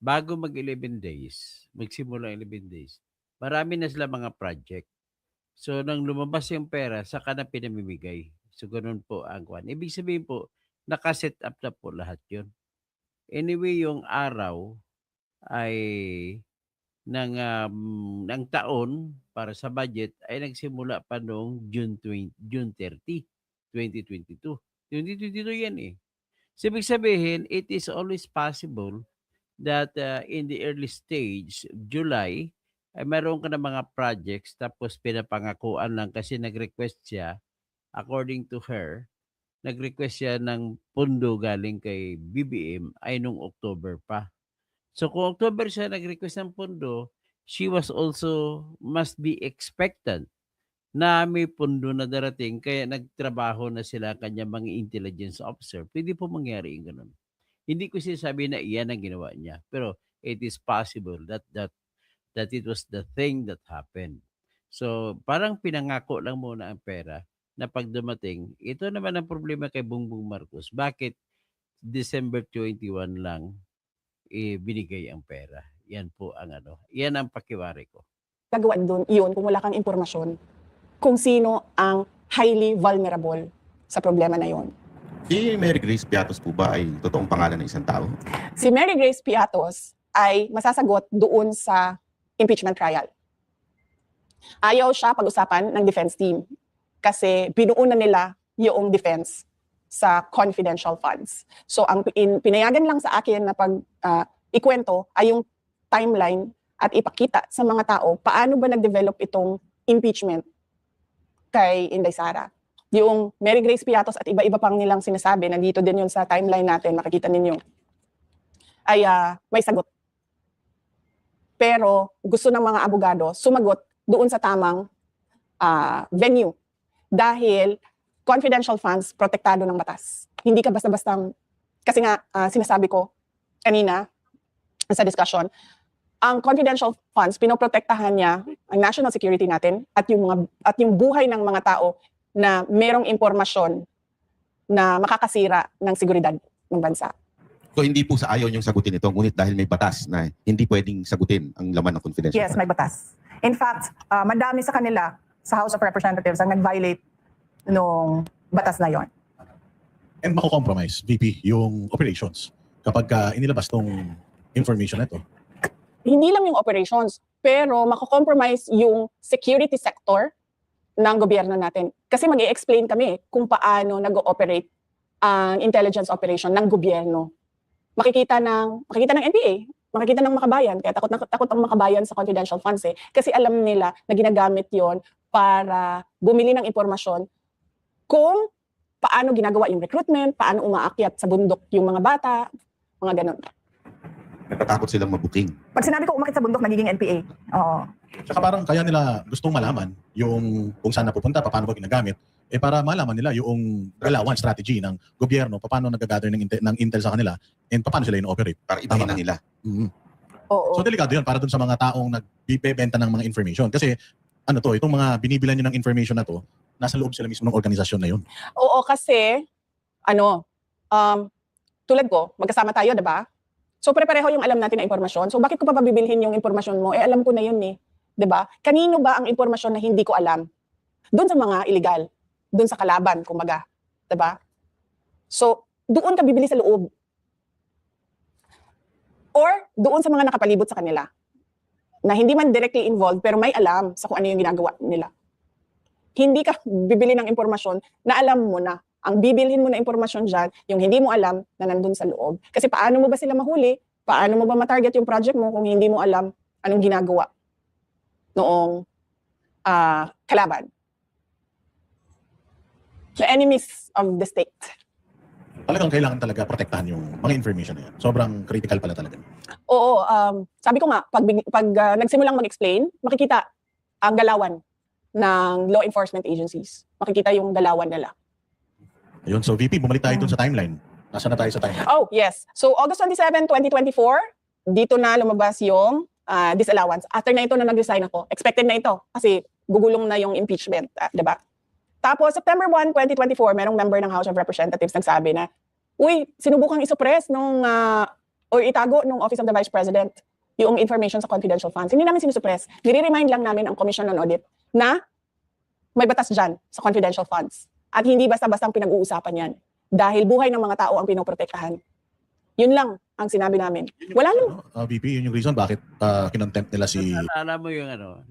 bago mag-11 days, magsimula 11 days, marami na sila mga project. So, nang lumabas yung pera, saka na pinamimigay. So, ganun po ang kwan. Ibig sabihin po, nakaset up na po lahat yun. Anyway, yung araw ay ng taon para sa budget ay nagsimula pa noong June 30, 2022. 2022 yan eh. So, ibig sabihin, it is always possible that in the early stage, July, ay meron ka na mga projects tapos pinapangakuan lang kasi nag-request siya, according to her, nag-request siya ng pundo galing kay BBM ay nung October pa. So kung October siya nag-request ng pundo, she must be expectant na may pundo na darating kaya nagtrabaho na sila kanya mga intelligence officer. Pwede po mangyari yung ganun. Hindi ko sinasabi na iyan ang ginawa niya, pero it is possible that it was the thing that happened. So, parang pinangako lang muna ang pera na pag dumating, ito naman ang problema kay Bongbong Marcos. Bakit December 21 lang binigay ang pera? Yan po ang yan ang pakiwari ko. Gagawa doon yun kung wala kang impormasyon kung sino ang highly vulnerable sa problema na yon. Si Mary Grace Piatos po ba ay totoong pangalan ng isang tao? Si Mary Grace Piatos ay masasagot doon sa impeachment trial. Ayaw siya pag-usapan ng defense team kasi binuo na nila yung defense sa confidential funds. So ang pinayagan lang sa akin na ikwento ay yung timeline at ipakita sa mga tao paano ba nag-develop itong impeachment kay Inday Sara. Yung Mary Grace Piatos at iba-iba pang nilang sinasabi, nandito din yun sa timeline natin, makikita ninyo, ay may sagot. Pero gusto ng mga abogado sumagot doon sa tamang venue dahil confidential funds protektado ng batas. Hindi ka basta-bastang, kasi nga sinasabi ko kanina sa discussion, ang confidential funds pinoprotektahan niya ang national security natin at yung buhay ng mga tao na merong impormasyon na makakasira ng seguridad ng bansa. So hindi po sa ayaw niyong sagutin ito, ngunit dahil may batas na hindi pwedeng sagutin ang laman ng confidential. Yes, may batas. In fact, madami sa kanila sa House of Representatives ang nag-violate nung batas na yon. And mako-compromise, VP, yung operations kapag inilabas tong information na ito. Hindi lang yung operations, pero mako-compromise yung security sector ng gobyerno natin. Kasi mag-i-explain kami kung paano nag-ooperate ang intelligence operation ng gobyerno. Makikita ng NPA, makikita ng makabayan, kaya takot ang makabayan sa confidential funds kasi alam nila na ginagamit yon para bumili ng impormasyon kung paano ginagawa yung recruitment, paano umaakyat sa bundok yung mga bata, mga ganun. Natatakot silang mabuking. Pag sinabi ko umakit sa bundok, nagiging NPA. Oo. Tsaka parang kaya nila gustong malaman yung kung saan napupunta, paano ba ginagamit, para malaman nila yung galawan, strategy ng gobyerno, paano nag-gather ng intel sa kanila, and paano sila ino-operate. Para ibahin na nila. Mhm. Oo. So delikado yun para dun sa mga taong nagbibenta ng mga information. Kasi itong mga binibilan nyo ng information na to, nasa loob sila mismo ng organisasyon na yun. Oo, kasi, tulad ko, magkasama tayo, diba? So, pare-pareho yung alam natin na impormasyon. So, bakit ko pa pabibilhin yung impormasyon mo? Alam ko na yun diba? Kanino ba ang impormasyon na hindi ko alam? Doon sa mga illegal. Doon sa kalaban, kumbaga. Diba? So, doon ka bibili sa loob. Or, doon sa mga nakapalibot sa kanila. Na hindi man directly involved, pero may alam sa kung ano yung ginagawa nila. Hindi ka bibili ng impormasyon na alam mo na. Ang bibilhin mo na impormasyon dyan, yung hindi mo alam na nandun sa loob. Kasi paano mo ba sila mahuli? Paano mo ba matarget yung project mo kung hindi mo alam anong ginagawa noong kalaban? The enemies of the state. Talagang kailangan talaga protektahan yung mga information na yan. Sobrang critical pala talaga. Oo, sabi ko nga, pag nagsimulang mag-explain, makikita ang galawan ng law enforcement agencies. Makikita yung galawan nila. Ayun, so VP, bumalik tayo dun sa timeline. Nasaan na tayo sa timeline? Oh, yes. So, August 27, 2024, dito na lumabas yung disallowance. After na ito na nag-resign ako, expected na ito kasi gugulong na yung impeachment, diba? Tapos, September 1, 2024, merong member ng House of Representatives nagsabi na, uy, sinubukang isuppress or itago nung Office of the Vice President yung information sa confidential funds. Hindi namin sinusuppress. Nire-remind lang namin ang Commission on Audit na may batas dyan sa confidential funds. At hindi basta-bastang pinag-uusapan yan. Dahil buhay ng mga tao ang pinoprotektahan. Yun lang ang sinabi namin. Wala lang. VP, yun yung reason bakit kinontempt nila si... Alam mo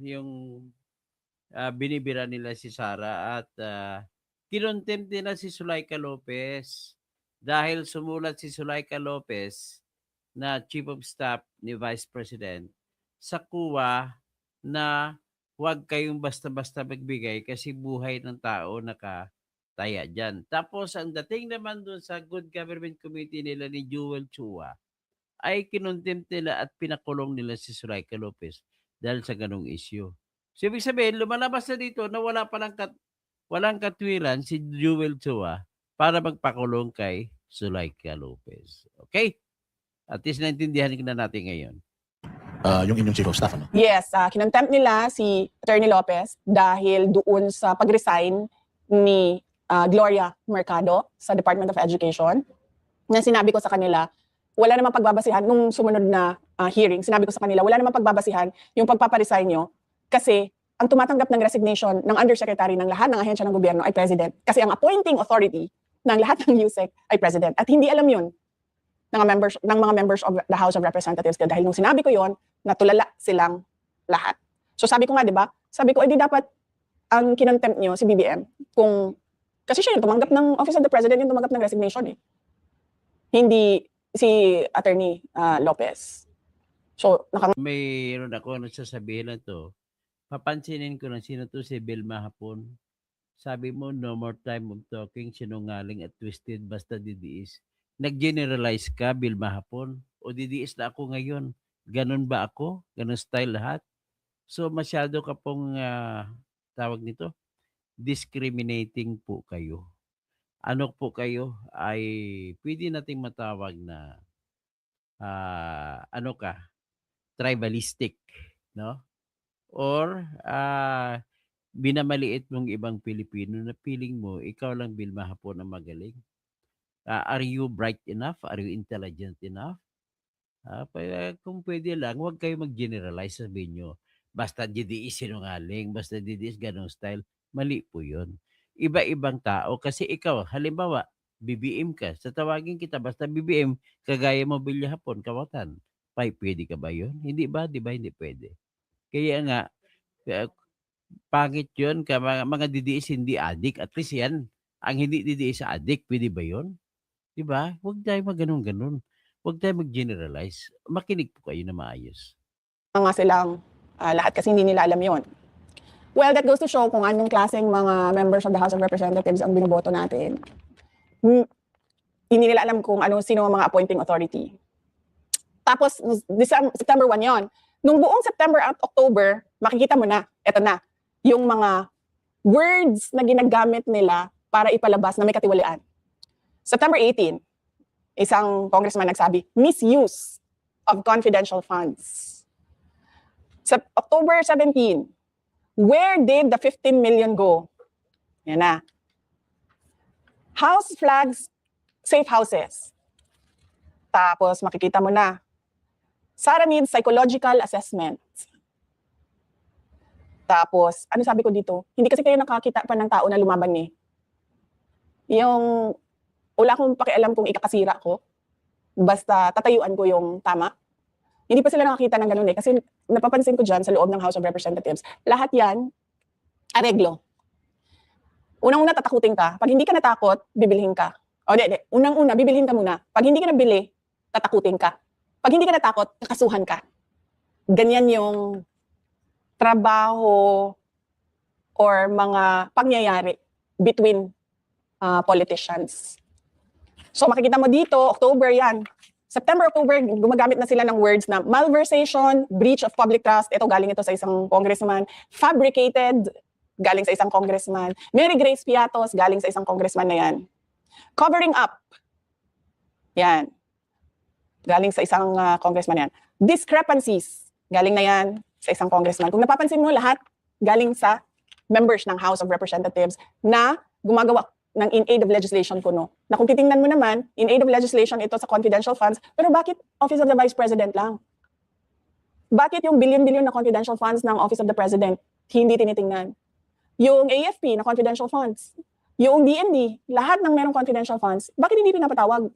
yung binibira nila si Sara at kinontempt nila si Zulaika Lopez. Dahil sumulat si Zulaika Lopez na Chief of Staff ni Vice President sa CUA na huwag kayong basta-basta magbigay kasi buhay ng tao nakataya dyan. Tapos ang dating naman doon sa Good Government Committee nila ni Joel Chua ay kinontempt nila at pinakulong nila si Zulaika Lopez dahil sa ganung issue. So ibig sabihin, lumalabas na dito na walang katwiran si Joel Chua para magpakulong kay Zulaika Lopez. Okay? At least naintindihan na natin ngayon. Yung inyong Chief of Staff, Yes, kinontempt nila si Attorney Lopez dahil doon sa pag-resign ni Gloria Mercado sa Department of Education na sinabi ko sa kanila, wala namang pagbabasihan nung sumunod na hearing, sinabi ko sa kanila, wala namang pagbabasihan yung pagpaparesign nyo kasi ang tumatanggap ng resignation ng undersecretary ng lahat ng ahensya ng gobyerno ay president. Kasi ang appointing authority ng lahat ng USEC ay president. At hindi alam yun ng mga members of the House of Representatives. Dahil nung sinabi ko yon, natulala silang lahat. So sabi ko nga, di ba? Sabi ko, di dapat ang kinontempt nyo si BBM kung, kasi siya yung tumanggap ng Office of the President, yung tumanggap ng resignation eh. Hindi si Attorney Lopez. So, Mayroon ako nagsasabihin na to. Papansinin ko na sino to si Vilma Hapon. Sabi mo, no more time of talking, sinungaling at twisted, basta didiis. Nag-generalize ka, Vilma Hapon? O didiis na ako ngayon? Ganun ba ako? Ganun style lahat? So, masyado ka pong, tawag nito, discriminating po kayo. Ano po kayo ay pwede nating matawag na ano ka, tribalistic, no? Or binamaliit mong ibang Pilipino na feeling mo ikaw lang Vilma Hapon ang magaling. Are you bright enough? Are you intelligent enough? Kung pwede lang, huwag kayo mag-generalize, sabihin nyo. Basta didiis sinungaling, basta didiis ganong style. Mali po yun. Iba-ibang tao. Kasi ikaw, halimbawa, BBM ka. Sa tawagin kita, basta BBM, kagaya mo Vilma Hapon, Kawatan. Pwede ka ba yun? Hindi ba? Di ba? Hindi pwede. Kaya nga, pangit yun. Mga didiis hindi adik. At least yan, ang hindi didiis sa adik, pwede ba yun? Di ba? Huwag tayo mag-ganon-ganon. Huwag tayo mag-generalize. Makinig po kayo na maayos. nga silang lahat kasi hindi nila alam yon. Well, that goes to show kung anong klaseng mga members of the House of Representatives ang binoboto natin. Hindi nila alam kung sino ang mga appointing authority. Tapos, September 1 yon. Nung buong September at October, makikita mo na, eto na, yung mga words na ginagamit nila para ipalabas na may katiwalian. September 18, isang congressman nagsabi, misuse of confidential funds. Sa October 17, where did the 15 million go? Yan na. House flags, safe houses. Tapos makikita mo na, Sara needs psychological assessment. Tapos, ano sabi ko dito? Hindi kasi kayo nakakita pa ng tao na lumaban eh. Yung, wala akong pakialam kung ikakasira ko. Basta tatayuan ko yung tama. Hindi pa sila nakakita ng ganun eh. Kasi napapansin ko dyan sa loob ng House of Representatives, lahat yan, areglo. Unang-una, tatakutin ka. Pag hindi ka natakot, bibilhin ka. O di. Unang-una, bibilhin ka muna. Pag hindi ka nabili, tatakutin ka. Pag hindi ka natakot, kakasuhan ka. Ganyan yung trabaho or mga pangyayari between politicians. So makikita mo dito, October yan. September, October, gumagamit na sila ng words na malversation, breach of public trust, ito galing ito sa isang congressman, fabricated, galing sa isang congressman, Mary Grace Piatos, galing sa isang congressman na yan. Covering up, yan, galing sa isang congressman yan. Discrepancies, galing na yan sa isang congressman. Kung napapansin mo lahat, galing sa members ng House of Representatives na gumagawa ng in aid of legislation kuno. Na kung titingnan mo naman, in aid of legislation ito sa confidential funds, pero bakit Office of the Vice President lang? Bakit yung billion-billion na confidential funds ng Office of the President hindi tinitingnan? Yung AFP na confidential funds, yung DND, lahat ng merong confidential funds, bakit hindi pinapatawag?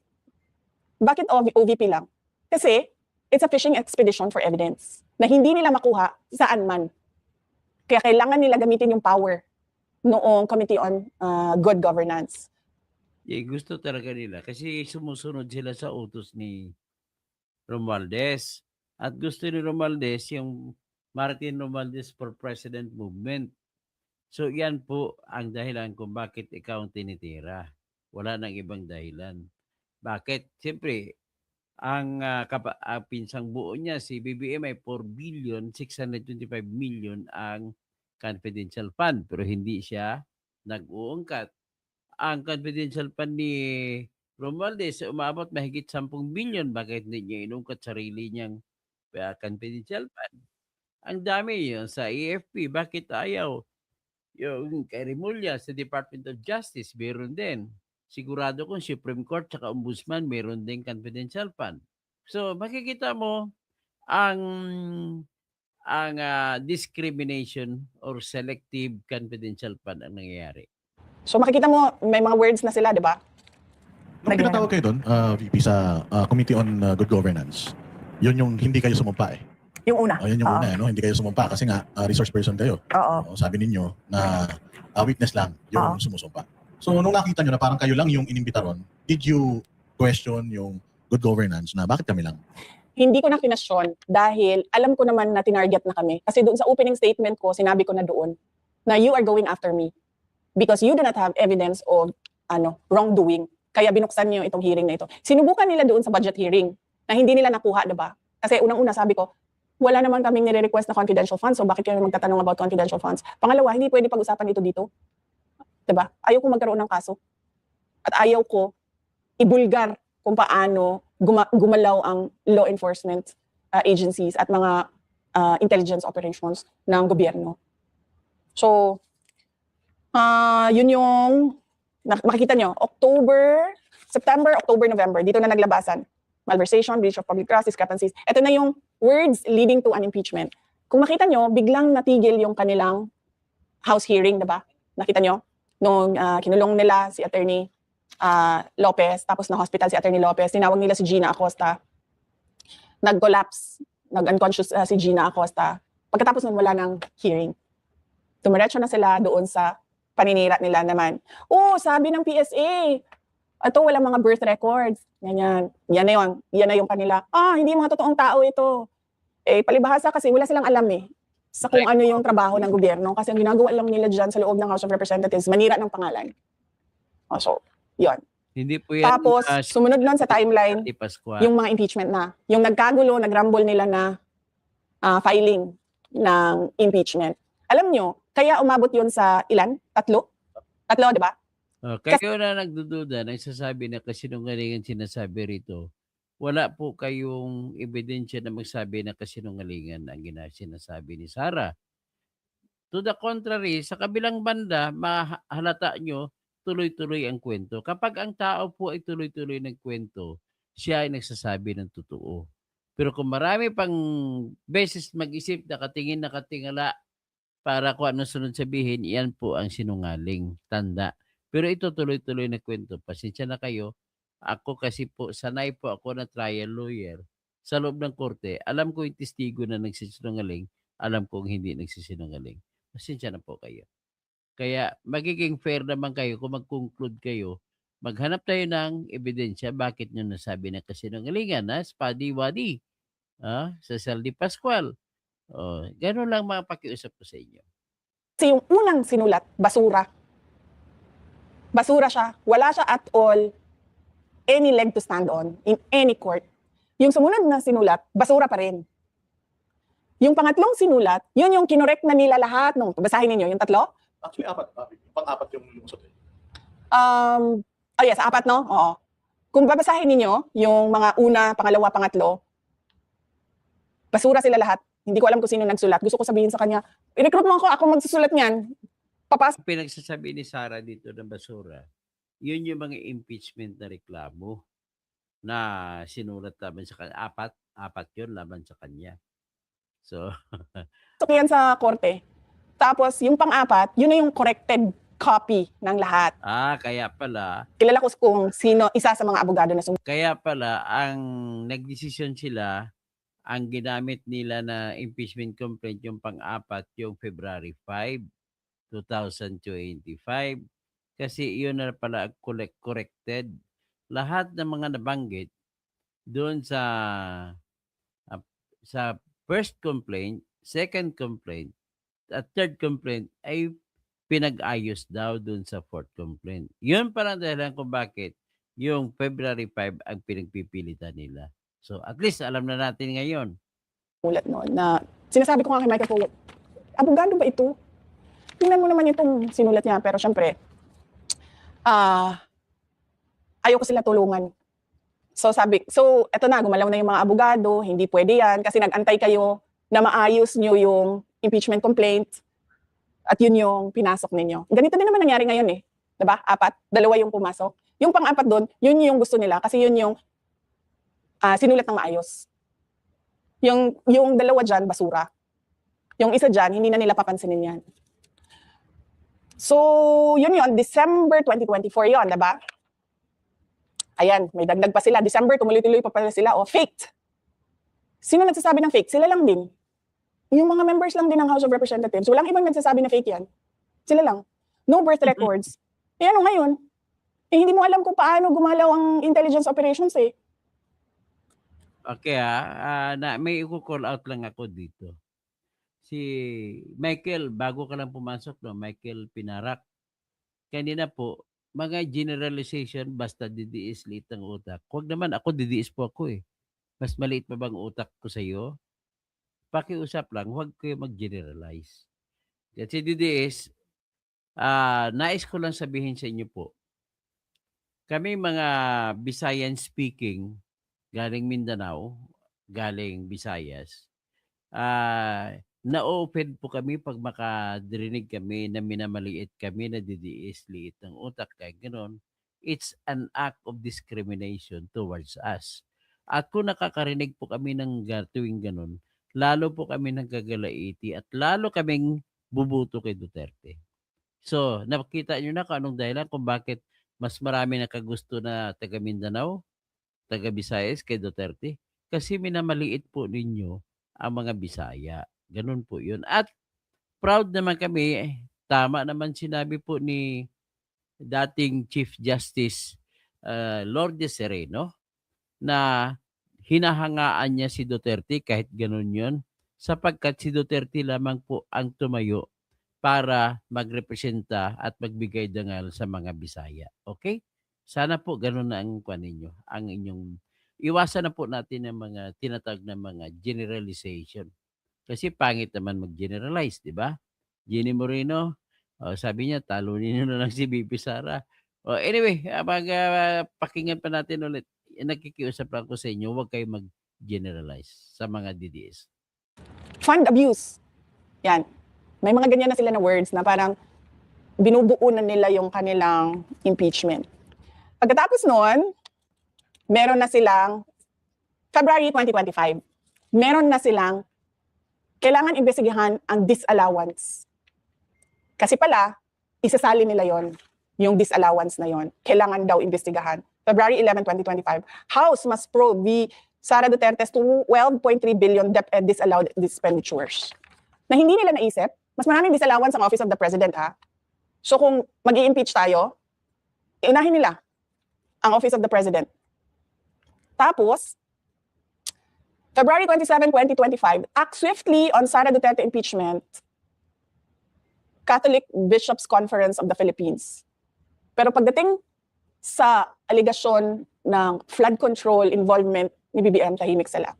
Bakit OVP lang? Kasi it's a fishing expedition for evidence na hindi nila makuha saan man. Kaya kailangan nila gamitin yung power noong Committee on Good Governance. Gusto talaga nila kasi sumusunod sila sa utos ni Romualdez. At gusto ni Romualdez yung Martin Romualdez for President movement. So yan po ang dahilan kung bakit ikaw ang tinitira. Wala nang ibang dahilan. Bakit? Siyempre, ang pinsang buo niya, si BBM ay 4,625,000,000 ang confidential fund. Pero hindi siya nag-uungkat. Ang confidential fund ni Romualdez umabot mahigit 10 billion. Bakit hindi niya inungkat sarili niyang confidential fund? Ang dami yun sa AFP. Bakit ayaw? Yung kay Remulla sa Department of Justice, meron din. Sigurado kung Supreme Court tsaka Ombudsman, meron din confidential fund. So, makikita mo ang discrimination or selective confidential fund ang nangyayari. So makikita mo, may mga words na sila, di ba? Nung Naging pinatawag kayo doon, VP, sa Committee on Good Governance, yun yung hindi kayo sumumpa eh. Yung una. Yun yung Oo. una, no? Hindi kayo sumumpa kasi nga resource person kayo. Oo. Sabi ninyo na witness lang yung Oo. sumusumpa. So nung nakita nyo na parang kayo lang yung inimbita ron, did you question yung good governance na bakit kami lang? Hindi ko na kinasyon dahil alam ko naman na tinarget na kami. Kasi doon sa opening statement ko, sinabi ko na doon na you are going after me because you do not have evidence of wrongdoing. Kaya binuksan niyo itong hearing na ito. Sinubukan nila doon sa budget hearing na hindi nila nakuha, diba? Kasi unang-una sabi ko, wala naman kaming nire-request na confidential funds, so bakit kayo magtatanong about confidential funds? Pangalawa, hindi pwede pag-usapan ito dito. Diba? Ayaw ko magkaroon ng kaso. At ayaw ko ibulgar kung paano gumalaw ang law enforcement agencies at mga intelligence operations ng gobyerno. So, yun yung makikita nyo, September, October, November, dito na naglabasan. Malversation, breach of public trust, discrepancies. Ito na yung words leading to an impeachment. Kung makita nyo, biglang natigil yung kanilang House hearing, diba? Nakita nyo? Nung kinulong nila si Attorney Lopez, tapos na-hospital si Attorney Lopez, tinawag nila si Gina Acosta. Nag-collapse, nag-unconscious si Gina Acosta. Pagkatapos nun, wala ng hearing. Tumiretso na sila doon sa paninira nila naman. Sabi ng PSA, ito walang mga birth records. Ganyan. Yan na yung kanila. Hindi mga totoong tao ito. Palibhasa kasi wala silang alam sa kung ano yung trabaho ng gobyerno. Kasi ang ginagawa lang nila dyan sa loob ng House of Representatives, manira ng pangalan. So, yun. Hindi po yan. Tapos, sumunod nun sa timeline, Di Pascual. yung mga impeachment na. Yung nagkagulo, nagrumble nila na filing ng impeachment. Alam nyo, kaya umabot yun sa ilan? Tatlo, di ba? Kayo na nagdududa, nagsasabi na kasinungalingan sinasabi rito, wala po kayong ebidensya na magsabi na kasinungalingan ang sinasabi ni Sara. To the contrary, sa kabilang banda, mahalata nyo, tuloy-tuloy ang kwento. Kapag ang tao po ay tuloy-tuloy nagkwento, siya ay nagsasabi ng totoo. Pero kung marami pang beses mag-isip, nakatingala, para kung ano sunod sabihin, yan po ang sinungaling. Tanda. Pero ito tuloy-tuloy na kwento. Pasensya na kayo. Ako kasi po, sanay po ako na trial lawyer. Sa loob ng korte, alam ko yung testigo na nagsisinungaling, alam kong hindi nagsisinungaling. Pasensya na po kayo. Kaya magiging fair naman kayo kung mag-conclude kayo. Maghanap tayo ng ebidensya bakit nyo nasabi na kasinungalingan na spadi-wadi sa Saldi Pascual. Gano'n lang mga pakiusap ko sa inyo. Kasi yung unang sinulat, basura. Basura siya. Wala siya at all any leg to stand on in any court. Yung sumunod na sinulat, basura pa rin. Yung pangatlong sinulat, yun yung kinorek na nila lahat. Basahin ninyo, yung tatlo? Actually, apat. Pang-apat yung lumusot. Yes, apat, no? Oo. Kung babasahin ninyo, yung mga una, pangalawa, pangatlo, basura sila lahat. Hindi ko alam kung sino nagsulat. Gusto ko sabihin sa kanya, i-recruit mo ako magsusulat niyan. Pinagsasabi ni Sara dito ng basura, yun yung mga impeachment na reklamo na sinulat laban sa kanya. Apat yun laban sa kanya. So, yan sa korte. Tapos, yung pang-apat, yun na yung corrected copy ng lahat. kaya pala, Kilala ko kung sino, isa sa mga abogado na sumunod. Kaya pala, ang nagdesisyon sila, ang ginamit nila na impeachment complaint, yung pang-apat, yung February 5, 2025. Kasi yun na pala corrected. Lahat ng mga nabanggit doon sa first complaint, second complaint, at third complaint ay pinag-ayos daw doon sa fourth complaint. Yun parang dahilan kung bakit yung February 5 ang pinagpipilitan nila. So at least alam na natin ngayon. Ulat noon na sinasabi ko nga kay Michael Poe, abogado ba ito? Tingnan mo naman itong sinulat niya, pero syempre, ayaw ko sila tulungan. So eto na, gumalaw na yung mga abogado, hindi pwede yan kasi nag-antay kayo na maayos nyo yung impeachment complaint. At yun yung pinasok ninyo. Ganito din naman nangyari ngayon eh. 'Di ba? 4, 2 yung pumasok. Yung pang-4 doon, yun yung gusto nila kasi yun yung sinulat ng maayos. Yung 2 dyan, basura. Yung isa dyan, hindi na nila papansinin yan. So, yun, December 2024 yun, 'di ba? Ayan, may dagdag pa sila. December, tumuloy-tuloy pa pala sila. Faked. Sino nagsasabi ng fake? Sila lang din. Yung mga members lang din ng House of Representatives. Walang ibang nagsasabi na fake yan. Sila lang. No birth records. Ano ngayon? Hindi mo alam kung paano gumalaw ang intelligence operations eh. Okay may i-call out lang ako dito. Si Michael, bago ka lang pumasok, no? Michael Pinarak. Kanina po, mga generalization basta didiis liit ang utak. Huwag naman ako, didiis po ako eh. Mas maliit pa bang utak ko sa iyo? Pakiusap lang, huwag kayo mag-generalize. Kasi didiis, nais ko lang sabihin sa inyo po, kami mga Visayan speaking, galing Mindanao, galing Visayas, na-open po kami pag makadirinig kami na minamaliit kami, na didiis liit ng utak, kaya gano'n. It's an act of discrimination towards us. At kung nakakarinig po kami ng tuwing gano'n, lalo po kami nagkagalaiti at lalo kaming bubuto kay Duterte. So, nakita nyo na kung anong dahilan kung bakit mas marami nakagusto na taga Mindanao, taga Visayas kay Duterte. Kasi minamaliit po ninyo ang mga Bisaya. Ganun po yun. At proud naman kami, tama naman sinabi po ni dating Chief Justice Lourdes Sereno na hinahangaan niya si Duterte kahit ganun yun, sapagkat si Duterte lamang po ang tumayo para magrepresenta at magbigay dangal sa mga Bisaya. Okay? Sana po ganun na ang kuwan ninyo, ang inyong iwasan na po natin ang mga tinatawag na mga generalization. Kasi pangit naman mag-generalize, di ba? Jenny Moreno, sabi niya, talunin nyo na lang si BP Sara. Anyway, pakinggan pa natin ulit. Nakikiusap lang ko sa inyo, huwag kayo mag-generalize sa mga DDS. Fund abuse. Yan. May mga ganyan na sila na words na parang binubuo na nila yung kanilang impeachment. Pagkatapos noon, meron na silang February 2025. Meron na silang kailangan imbestigahan ang disallowance. Kasi pala, isasali nila yon, yung disallowance na yon. Kailangan daw imbestigahan. February 11, 2025, House must probe the Sara Duterte's 12.3 billion disallowed expenditures. Na hindi nila naisip, mas maraming disallowance ang Office of the President ha. So kung mag-i-impeach tayo, iunahin nila ang Office of the President. Tapos, February 27, 2025, act swiftly on Sara Duterte impeachment, Catholic Bishops' Conference of the Philippines. Pero pagdating sa aligasyon ng flood control involvement ni BBM, tahimik sila.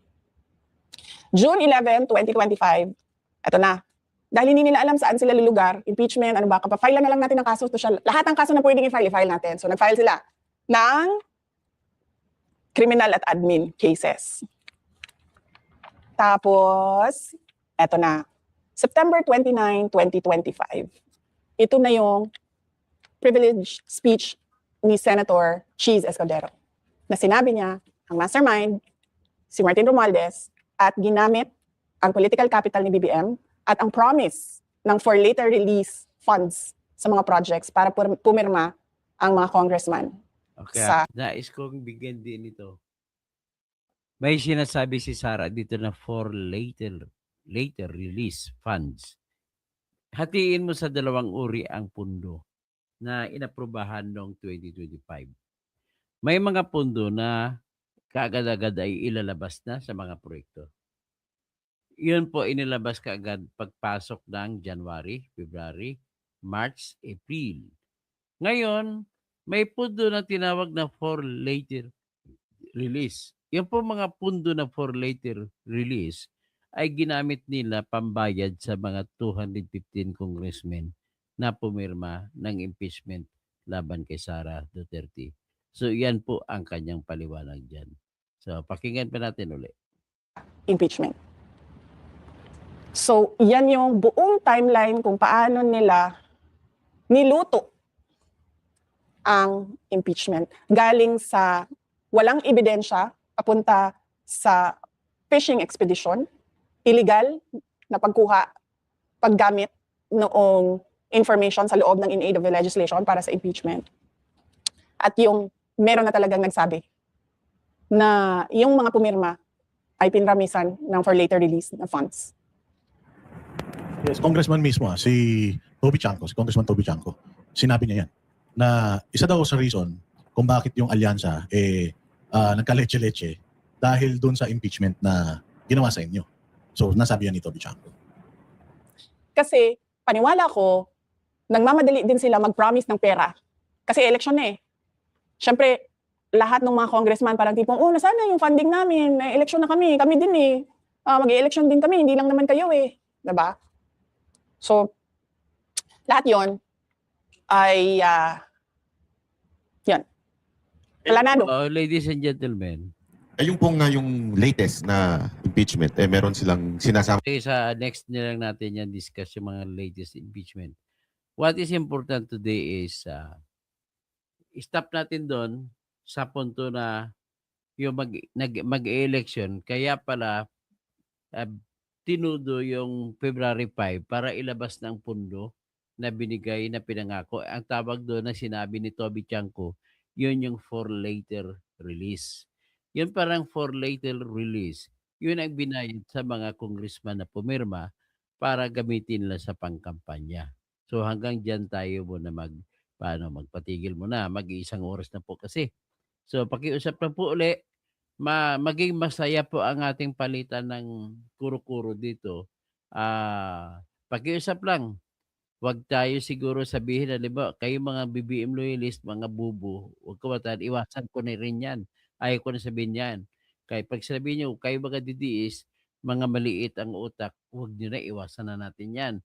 June 11, 2025, eto na. Dahil hindi nila alam saan sila lulugar, impeachment, ano ba, kapafile na lang natin ang kaso. Lahat ng kaso na pwedeng i-file natin. So nag-file sila ng criminal at admin cases. Tapos, eto na. September 29, 2025. Ito na yung privileged speech ni Senator Cheese Escudero. Na sinabi niya, ang mastermind, si Martin Romualdez, at ginamit ang political capital ni BBM at ang promise ng for later release funds sa mga projects para pumirma ang mga congressman. Okay, nais kong bigyan din ito. May sinasabi si Sara dito na for later release funds. Hatiin mo sa 2 uri ang pundo na inaprubahan noong 2025. May mga pundo na kaagad-agad ay ilalabas na sa mga proyekto. Yun po inilabas kaagad pagpasok ng January, February, March, April. Ngayon, may pundo na tinawag na for later release. Yung po mga pundo na for later release ay ginamit nila pambayad sa mga 215 congressmen na pumirma ng impeachment laban kay Sara Duterte. So yan po ang kanyang paliwanag dyan. So pakinggan pa natin ulit. Impeachment. So, yan yung buong timeline kung paano nila niluto ang impeachment. Galing sa walang ebidensya, papunta sa fishing expedition, illegal na pagkuha, paggamit noong information sa loob ng in aid of the legislation para sa impeachment. At yung meron na talagang nagsabi na yung mga pumirma ay pinramisan ng for later release na funds. Yes, Congressman mismo, si Congressman Toby Chanco, sinabi niya yan, na isa daw sa reason kung bakit yung alyansa nagka-leche-leche dahil dun sa impeachment na ginawa sa inyo. So, nasabi yan ni Toby Chanco. Kasi paniwala ko, nagmamadali din sila mag-promise ng pera. Kasi election na eh. Siyempre, lahat ng mga congressman parang tipong, oh, nasaan na yung funding namin? May election na kami. Kami din eh. Mag-election din kami. Hindi lang naman kayo eh. Diba? So, lahat yon ay, yan. Planado. Ladies and gentlemen, Yung pong nga yung latest na impeachment, meron silang sinasama sa next na lang natin yan discuss yung mga latest impeachment. What is important today is stop natin doon sa punto na yung mag-election. Kaya pala tinudo yung February 5 para ilabas ng pundo na binigay na pinangako. Ang tawag doon na sinabi ni Toby Chanco, yun yung for later release. Yun parang for later release. Yun ang binayad sa mga congressman na pumirma para gamitin nila sa pangkampanya. So hanggang dyan tayo muna magpatigil muna. Mag-iisang oras na po kasi. So pakiusap lang po uli. Maging masaya po ang ating palitan ng kuro-kuro dito. Pakiusap lang. Huwag tayo siguro sabihin na, diba, kayo mga BBM loyalist, mga bubo, huwag ko iwasan ko na rin yan. Ayaw ko na sabihin yan. Kaya pag sabihin nyo, kayo mga didiis, mga maliit ang utak, huwag nyo na, iwasan na natin yan.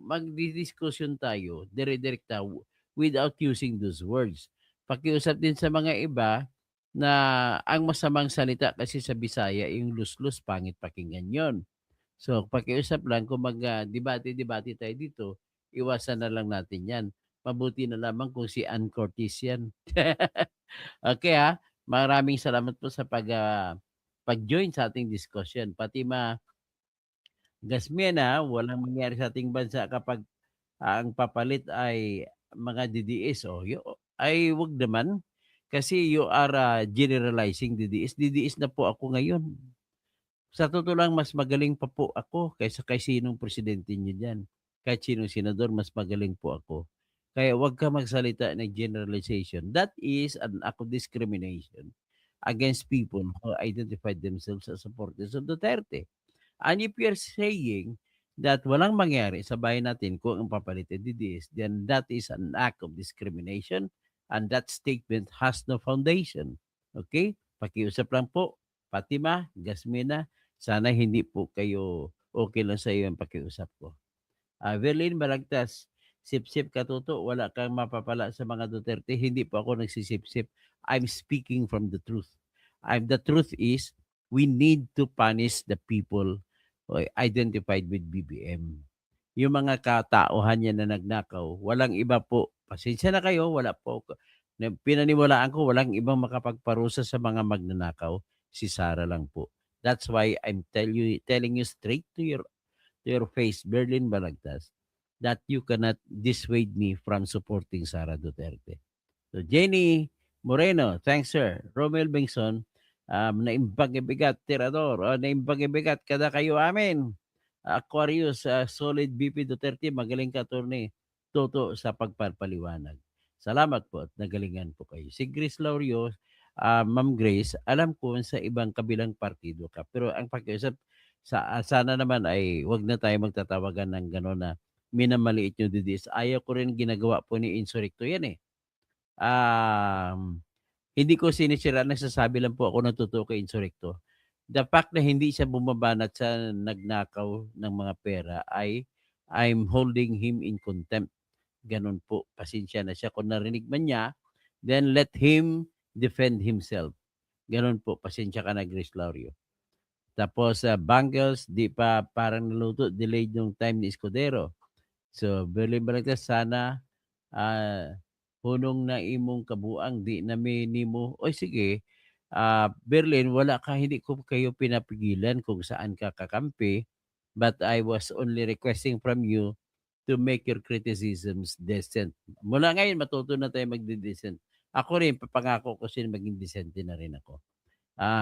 Magdidiskusyon tayo, dire-direkta, without using those words. Pakiusap din sa mga iba na ang masamang salita kasi sa Bisaya, yung luslus, pangit pakinggan yon. So, pakiusap lang, kung mag-debate tayo dito, iwasan na lang natin yan. Mabuti na lamang kung si Ann Cortez yan. Okay maraming salamat po sa pag-join sa ating discussion. Pati Gasmiana, walang mangyari sa ating bansa kapag ang papalit ay mga DDS. Ay wag naman. Kasi you are generalizing DDS. DDS na po ako ngayon. Sa totoo lang, mas magaling pa po ako kaysa kay sinong presidente niyo dyan. Kahit sinong senador, mas magaling po ako. Kaya huwag ka magsalita ng generalization. That is an act of discrimination against people who identified themselves as supporters of Duterte. And if you're saying that walang mangyari sa bayan natin kung ang papalitin DDS, then that is an act of discrimination and that statement has no foundation. Okay? Pakiusap lang po, Fatima, Gasmina, sana hindi po kayo okay lang sa iyo ang pakiusap ko. Verlin Balagtas, sip-sip katuto, wala kang mapapala sa mga Duterte. Hindi po ako nagsisip-sip. I'm speaking from the truth. The truth is, we need to punish the people identified with BBM. Yung mga katauhan niya na nagnakaw, walang iba po. Pasensya na kayo, wala po. Pinaniwalaan ko, walang ibang makapagparusa sa mga magnanakaw. Si Sara lang po. That's why I'm telling you straight to your face, Berlin Balagtas, that you cannot dissuade me from supporting Sara Duterte. So Jenny Moreno, thanks sir. Romel Bengson, naimbag-ibigat, tirador, naimbag-ibigat kada kayo amin. Aquarius, solid BP Duterte, magaling ka attorney. Toto sa pagpapaliwanag. Salamat po at nagalingan po kayo. Si Grace Laurio, Ma'am Grace, alam ko sa ibang kabilang partido ka. Pero ang pakiusap, sana naman ay wag na tayo magtatawagan ng gano'n na minamaliit yung DDS. Ayaw ko rin ginagawa po ni Insurrecto yan eh. Hindi ko sinisira, nagsasabi lang po ako na totoo kay Insurrecto. The fact na hindi siya bumabanat sa nagnakaw ng mga pera ay I'm holding him in contempt. Ganun po, pasensya na siya. Kung narinig man niya, then let him defend himself. Ganun po, pasensya ka na, Grace Laurio. Tapos Bangles, di pa parang naluto, delayed yung time ni Escudero. So, Berlin Balagtas, sana hunong na imong kabuang, di na nimo, oy sige, Berlin, wala ka, hindi ko kayo pinapigilan kung saan ka kakampi, but I was only requesting from you to make your criticisms decent. Mula ngayon, matuto na tayo magdi-decent. Ako rin, papangako ko sila maging decente na rin ako.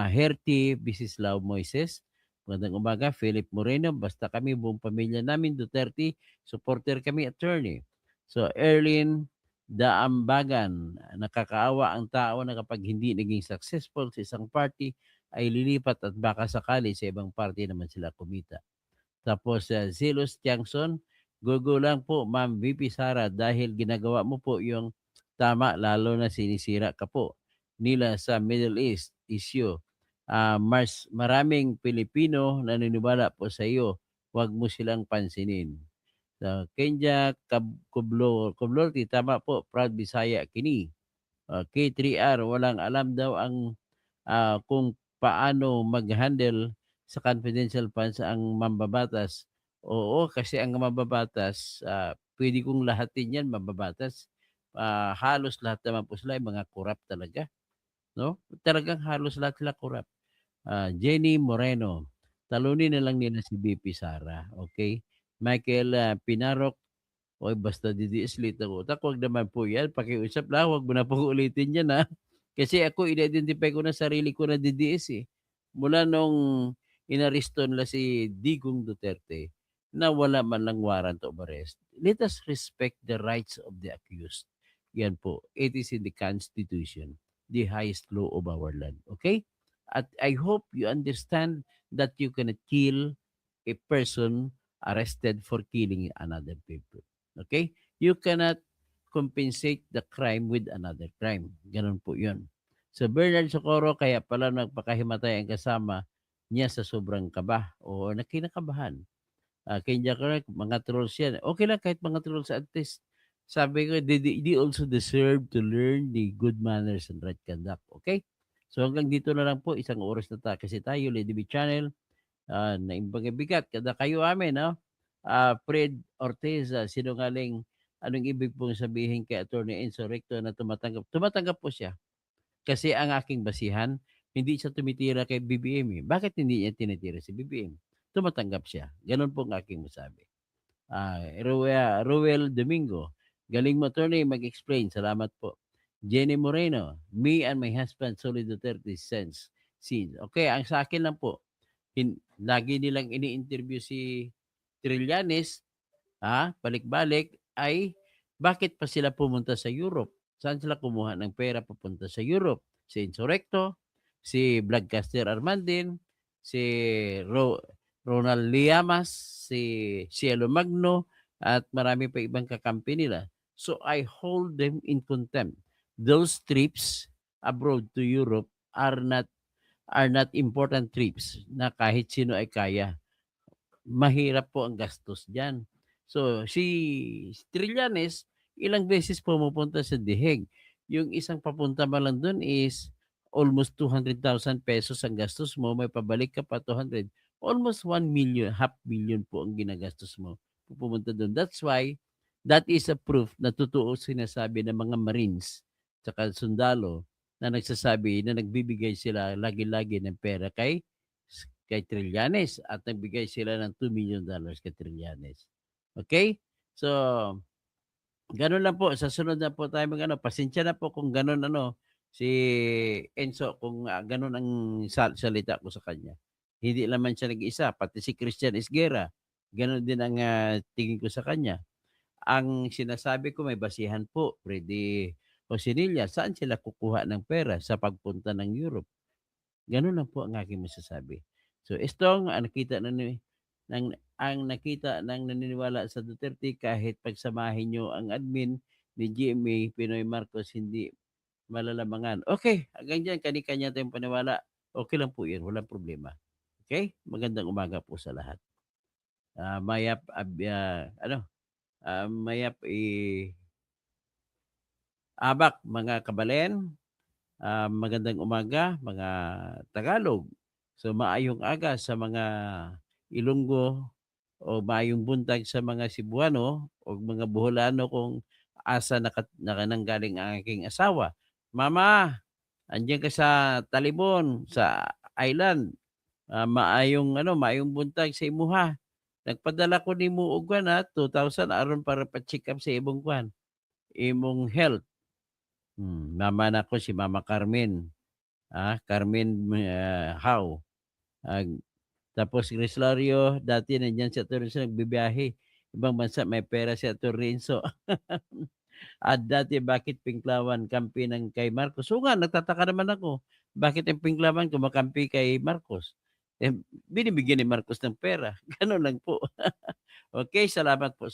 Herty Bisislao Moises, magandang umaga. Philip Moreno, basta kami, buong pamilya namin, Duterte, supporter kami, attorney. So, Erlin Daambagan, nakakaawa ang tao na kapag hindi naging successful sa isang party, ay lilipat at baka sakali sa ibang party naman sila kumita. Tapos, Silos Tiangson, gugo lang po, Ma'am VP Sara, dahil ginagawa mo po yung tama, lalo na sinisira ka po nila sa Middle East issue. Maraming Pilipino naniniwala po sa iyo. Huwag mo silang pansinin. So, Kenya Kublorti, tama po, proud Bisaya kini. K3R, walang alam daw ang kung paano mag-handle sa confidential funds ang mambabatas. Oo, kasi ang mambabatas, pwede kong lahatin yan, mambabatas. Halos lahat naman po sila ay mga corrupt talaga. No? Talagang halos lahat sila corrupt. Jenny Moreno, talunin na lang nila si BP Sara. Okay? Michael Pinarok, oy basta DDS late ang utak, wag naman po yan. Pakiusap lang, wag mo na po ulitin yan ha. Kasi ako, identify ko na sarili ko na DDS eh. Mula nung inaresto nila si Digong Duterte na wala man lang warrant of arrest. Let us respect the rights of the accused. Yan po. It is in the Constitution, the highest law of our land. Okay? At I hope you understand that you cannot kill a person arrested for killing another people. Okay? You cannot compensate the crime with another crime. Ganun po yun. So Bernard Socorro, kaya pala nagpakahimatay ang kasama niya sa sobrang kaba o nakinakabahan. Kenya correct, mga trolls yan. Okay lang kahit mga trolls at least. Sabi ko, they also deserve to learn the good manners and right conduct. Okay? So hanggang dito na lang po, isang oras na kasi tayo, Lady B Channel, na bigat kada kayo amin, no? Fred Orteza, sinungaling, anong ibig pong sabihin kay Attorney Enzo Recto na tumatanggap? Tumatanggap po siya. Kasi ang aking basihan, hindi siya tumitira kay BBM. Eh. Bakit hindi niya tinitira si BBM? Tumatanggap siya. Ganon po ang aking masabi. Ruel Domingo, galing mo attorney, mag-explain. Salamat po. Jenny Moreno, me and my husband, Solid Duterte, sense. Okay, ang sa akin lang po, lagi nilang ini-interview si Trillanes, balik-balik, ay bakit pa sila pumunta sa Europe? Saan sila kumuha ng pera papunta sa Europe? Si Insurrecto, si Vlogcaster Armandin, si Ronald Liamas, si Cielo Magno, at marami pa ibang kakampi nila. So I hold them in contempt. Those trips abroad to Europe are not important trips na kahit sino ay kaya. Mahirap po ang gastos diyan. So si Trillanes, ilang beses pumupunta sa Diheg. Yung isang papunta pa lang doon is almost 200,000 pesos ang gastos mo, may pabalik ka pa 200. Almost 1 million, half million po ang ginagastos mo pupunta doon. That's why that is a proof na totoo sinasabi ng mga Marines tsaka sundalo na nagsasabi na nagbibigay sila lagi-lagi ng pera kay Trillanes at nagbigay sila ng $2 million kay Trillanes. Okay? So, ganun lang po. Sa sunod na po tayo pasensya na po kung ganun si Enzo, kung ganun ang salita ko sa kanya. Hindi naman siya nag-isa, pati si Christian Esguerra. Ganun din ang tingin ko sa kanya. Ang sinasabi ko may basihan po, Freddy Osinilla, saan sila kukuha ng pera sa pagpunta ng Europe? Ganun lang po ang aking masasabi. So, Estong, ang nakita ng naniniwala sa Duterte, kahit pagsamahin nyo ang admin ni GMA, Pinoy Marcos, hindi malalamangan. Okay, hanggang dyan, kani-kanya tayong paniwala. Okay lang po yan, walang problema. Okay? Magandang umaga po sa lahat. Mayap Abak, mga kabalen, magandang umaga, mga Tagalog. So maayong aga sa mga Ilonggo o maayong buntag sa mga Cebuano o mga Boholano kung asa nanggaling ang aking asawa. Mama, andiyan ka sa Talibon, sa island. Maayong buntag sa imuha. Nagpadala ko nimo og 2,000 aron para pa-check up sa imong health. Mama na ko si Mama Carmen. Carmen How. Tapos si Grislario, dati nandiyan si Atty. Renzo nagbibiyahe. Ibang bansa may pera si Atty. Renzo. At dati bakit Pinklawan kampi ng kay Marcos? So nga, nagtataka naman ako. Bakit ang Pinklawan kumakampi kay Marcos? Binibigyan ni Marcos ng pera. Ganun lang po. Okay, salamat po.